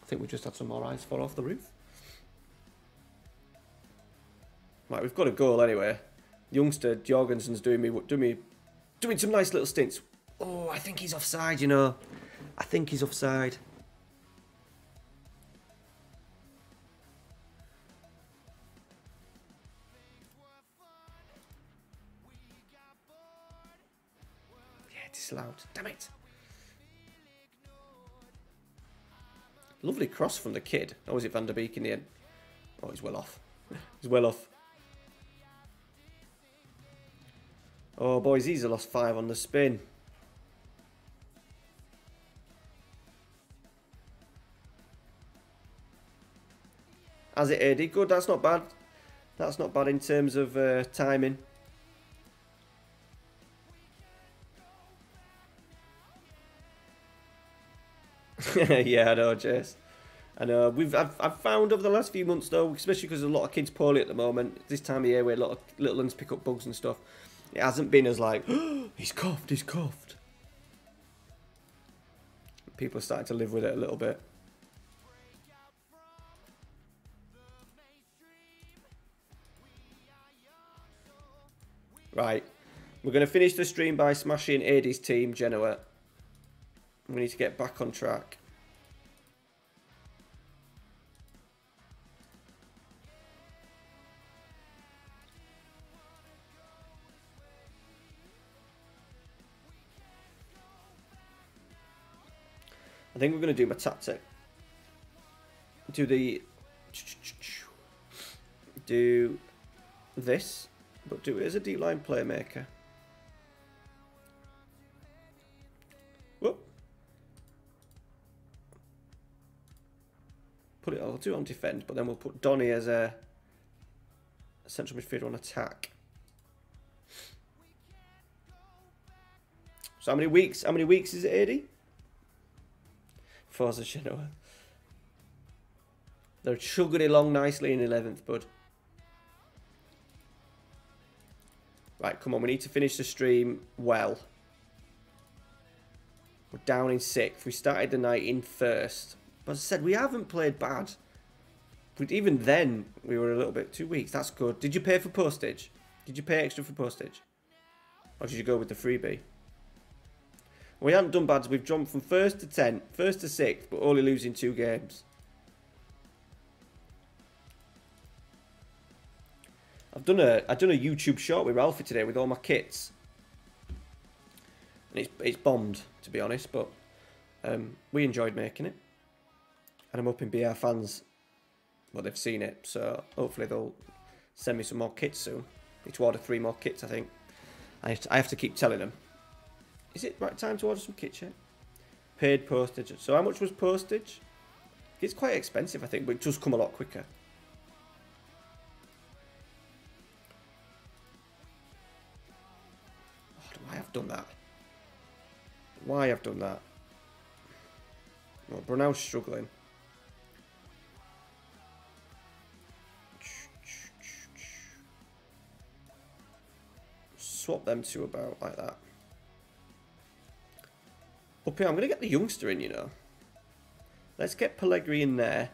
think we just had some more ice fall off the roof. Right, we've got a goal anyway. Youngster Jorgensen's doing some nice little stints. Oh, I think he's offside, you know. I think he's offside. Yeah, disallowed. Damn it. Lovely cross from the kid. Or was it Van der Beek in the end? Oh, he's well off. He's well off. Oh, boys, he's lost 5 on the spin. Has it, AD? Good, that's not bad. That's not bad in terms of timing. Yeah, I know, Jace. I know. I've found over the last few months, though, especially because there's a lot of kids poorly at the moment, this time of year where a lot of little ones pick up bugs and stuff. It hasn't been as like, oh, he's coughed. People are starting to live with it a little bit. Right. We're going to finish the stream by smashing AD's team, Genoa. We need to get back on track. I think we're going to do my tactic. Do this, but do it as a deep line playmaker. Whoop. I'll do it on defend, but then we'll put Donny as a central midfielder on attack. So how many weeks is it, 80? Forza Genoa. They're chugging along nicely in 11th, bud. Right, come on, we need to finish the stream well. We're down in 6th. We started the night in 1st. But as I said, we haven't played bad. But even then, we were a little bit 2 weeks. That's good. Did you pay for postage? Did you pay extra for postage? Or did you go with the freebie? We haven't done bad. We've jumped from 1st to 10th, 1st to 6th, but only losing 2 games. I've done a YouTube short with Ralphie today with all my kits. And it's bombed, to be honest, but we enjoyed making it. And I'm hoping BR fans, well, they've seen it, so hopefully they'll send me some more kits soon. Need to order 3 more kits, I think. I have to keep telling them. Is it right time to order some kits yet? Paid postage. So how much was postage? It's quite expensive, I think, but it does come a lot quicker. Oh, why I've done that? Why I've done that? Well, Brunel's struggling. Swap them two about like that. Up here, I'm going to get the youngster in, you know. Let's get Pellegrini in there.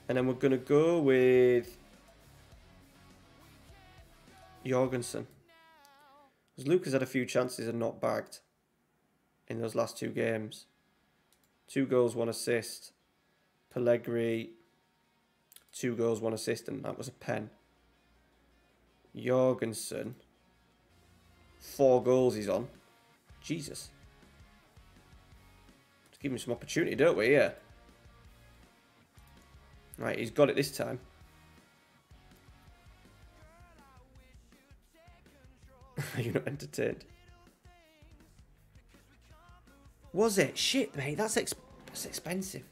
And then we're going to go with Jorgensen. Because Luke has had a few chances and not bagged in those last 2 games. 2 goals, 1 assist. Pellegrini, 2 goals, 1 assist, and that was a pen. Jorgensen, 4 goals he's on. Jesus. Let's give him some opportunity, don't we? Yeah. Right, he's got it this time. You're not entertained. Was it? Shit, mate. That's expensive.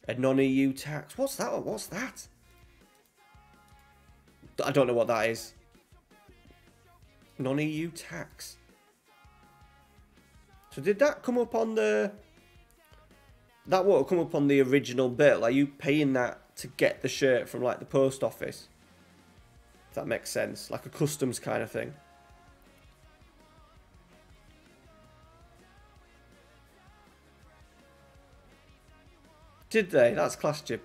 A non-EU tax. What's that? What's that? I don't know what that is. Non-EU tax. So did that come up on the... That won't come up on the original bill. Are you paying that to get the shirt from like the post office? If that makes sense. Like a customs kind of thing. Did they? That's class, Jib.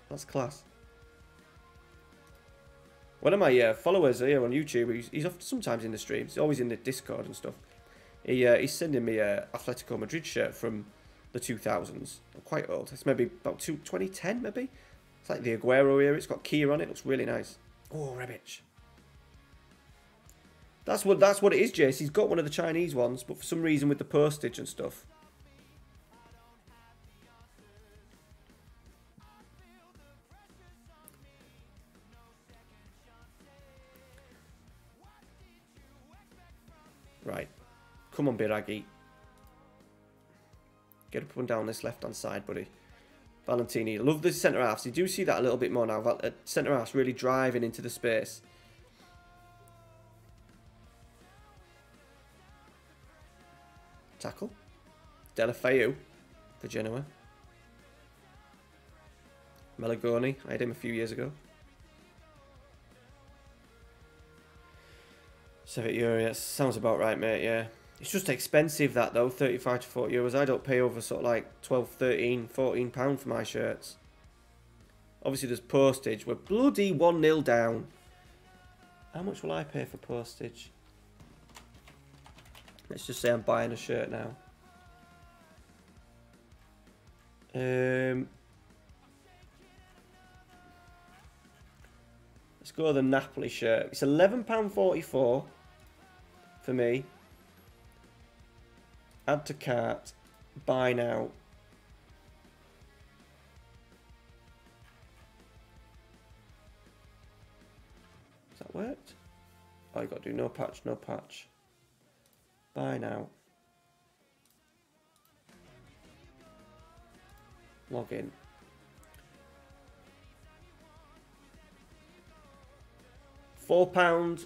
That's class. One of my followers here on YouTube, he's often sometimes in the streams. He's always in the Discord and stuff. He's sending me a Atletico Madrid shirt from the 2000s. Quite old. It's maybe about 2010, maybe. It's like the Aguero era. It's got Kia on it. Looks really nice. Oh, Rebic. That's what it is, Jace. He's got one of the Chinese ones, but for some reason with the postage and stuff. Right. Come on, Biraghi. Get up and down this left-hand side, buddy. Valentini. Love the centre-halves. You do see that a little bit more now. Centre-halves really driving into the space. Tackle. Delafeu for Genoa. Melagoni. I had him a few years ago. €7. That sounds about right, mate, yeah. It's just expensive, that, though, 35 to 40 euros. I don't pay over sort of like 12, 13, 14 pounds for my shirts. Obviously, there's postage. We're bloody 1-0 down. How much will I pay for postage? Let's just say I'm buying a shirt now. Let's go with the Napoli shirt. It's £11.44 for me. Add to cart. Buy now. Has that worked? Oh, you got to do no patch, no patch. Buy now. Log in. £4.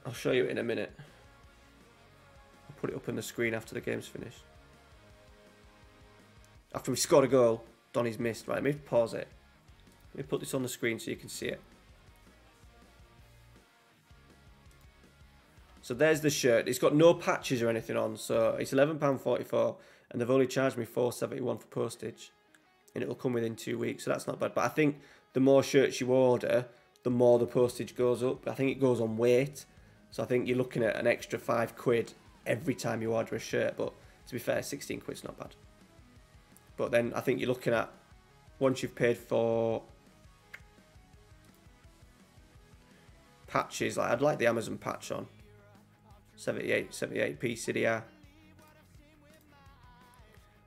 I'll show you it in a minute. I'll put it up on the screen after the game's finished. After we scored a goal, Donny's missed. Right, let me pause it. Let me put this on the screen so you can see it. So there's the shirt. It's got no patches or anything on, so it's £11.44, and they've only charged me £4.71 for postage, and it'll come within 2 weeks, so that's not bad. But I think the more shirts you order, the more the postage goes up. I think it goes on weight, so I think you're looking at an extra £5 every time you order a shirt. But to be fair, 16 quid's not bad. But then I think you're looking at, once you've paid for patches. Like, I'd like the Amazon patch on. 78p CDR.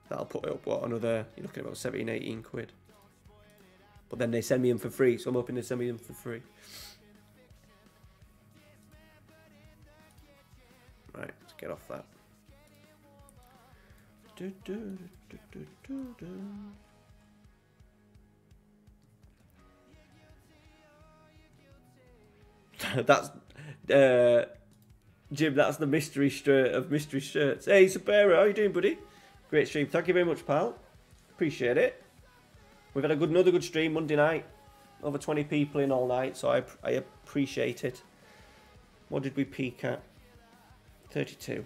That'll put it up, what, another, you're looking at about 17, 18 quid. But then they send me them for free, so I'm hoping they send me them for free. Right, let's get off that. That's Jim, that's the mystery shirt of mystery shirts. Hey Sabera, how you doing, buddy? Great stream. Thank you very much, pal. Appreciate it. We've had another good stream Monday night. Over 20 people in all night, so I appreciate it. What did we peak at? 32.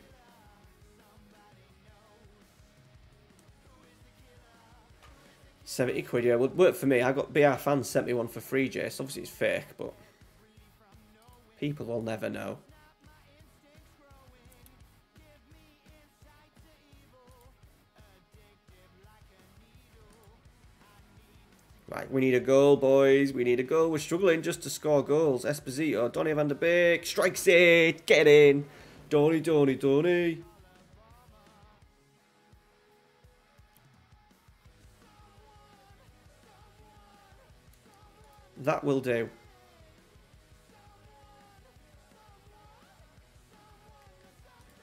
£70, yeah, would work for me. I got BR fans sent me one for free, Jace. Obviously it's fake, but people will never know. Right, we need a goal, boys. We need a goal. We're struggling just to score goals. Esposito, Donny van der Beek strikes it. Get in. Donny, Donny, Donny. That will do.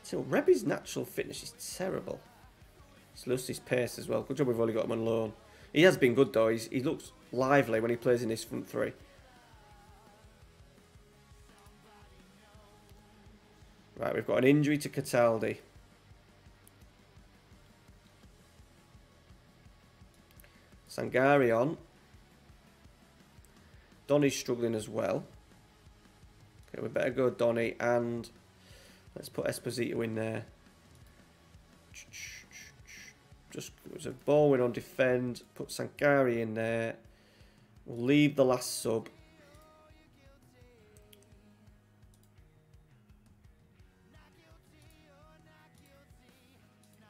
So Rebby's natural fitness is terrible. He's lost his pace as well. Good job we've only got him on loan. He has been good though. He looks lively when he plays in his front three. Right, we've got an injury to Cataldi. Sangari on. Donny's struggling as well. Okay, we better go Donny and let's put Esposito in there. Just was a ball win on defend. Put Sangari in there. We'll leave the last sub.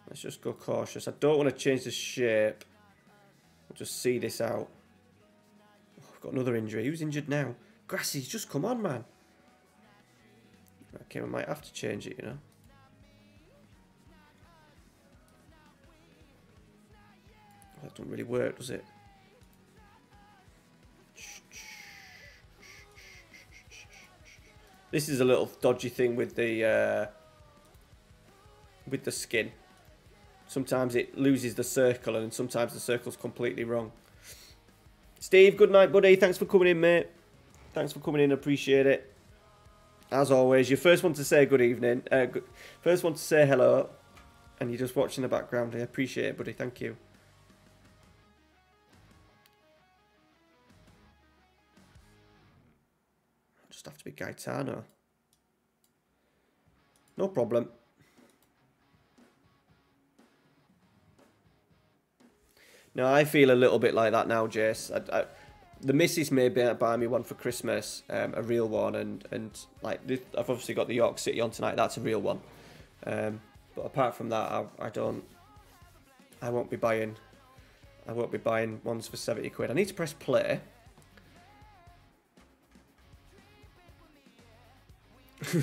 Let's just go cautious. I don't want to change the shape. We'll just see this out. Oh, we've got another injury. Who's injured now? Grassy's just come on, man. Okay, we might have to change it, you know. Oh, that doesn't really work, does it? This is a little dodgy thing with the skin. Sometimes it loses the circle and sometimes the circle's completely wrong. Steve, good night, buddy. Thanks for coming in, mate. Thanks for coming in. Appreciate it. As always, you're first one to say good evening. First one to say hello. And you're just watching the background. I appreciate it, buddy. Thank you. I just have to be Gaetano. No problem. No, I feel a little bit like that now, Jace. The missus may buy me one for Christmas, a real one, and like this, I've obviously got the York City on tonight. That's a real one. But apart from that, I won't be buying ones for £70. I need to press play.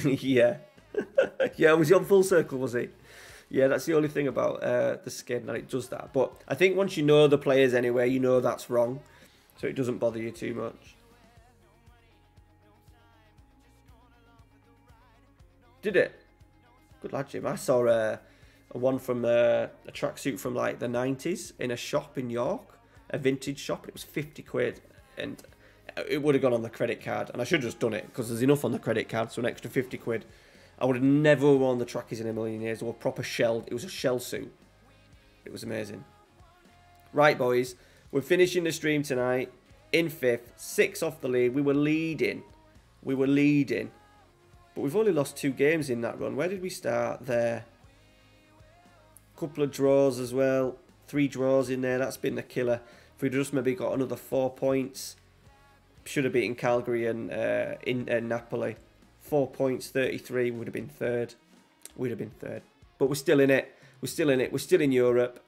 Yeah, yeah. Was he on full circle? Was he? Yeah, that's the only thing about the skin, that it does that. But I think once you know the players anyway, you know that's wrong. So it doesn't bother you too much. Did it? Good lad, Jim. I saw a one from a tracksuit from like the 90s in a shop in York. A vintage shop. It was £50. And it would have gone on the credit card. And I should have just done it because there's enough on the credit card. So an extra £50. I would have never worn the trackies in a million years. They were proper shelled. It was a shell suit. It was amazing. Right, boys. We're finishing the stream tonight in 5th. 6 off the lead. We were leading. But we've only lost 2 games in that run. Where did we start? There. Couple of draws as well. 3 draws in there. That's been the killer. If we'd just maybe got another 4 points. Should have beaten Calgary and Napoli. 4 points, 33, would have been third. We'd have been third. But we're still in it. We're still in it. We're still in Europe.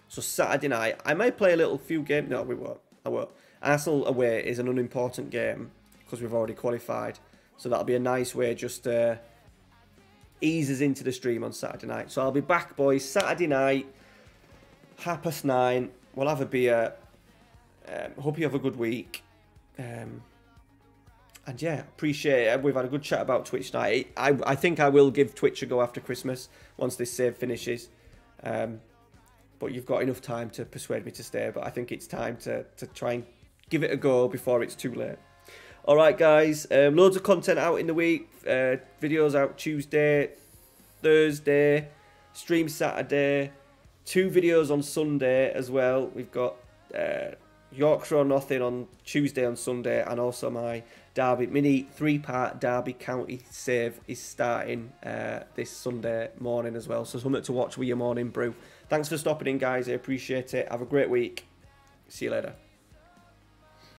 So Saturday night, I may play a few games. No, we won't. I won't. Arsenal away is an unimportant game. because we've already qualified. So that'll be a nice way just to ease us into the stream on Saturday night. So I'll be back, boys, Saturday night, 9:30. We'll have a beer. Hope you have a good week. And yeah, appreciate it. We've had a good chat about Twitch night. I think I will give Twitch a go after Christmas once this save finishes. But you've got enough time to persuade me to stay. But I think it's time to try and give it a go before it's too late. All right, guys. Loads of content out in the week. Videos out Tuesday, Thursday, stream Saturday. 2 videos on Sunday as well. We've got Yorkshire or Nothing on Tuesday and Sunday, and also my Derby mini 3-part Derby County save is starting this Sunday morning as well. So something to watch with your morning brew. Thanks for stopping in, guys. I appreciate it. Have a great week. See you later.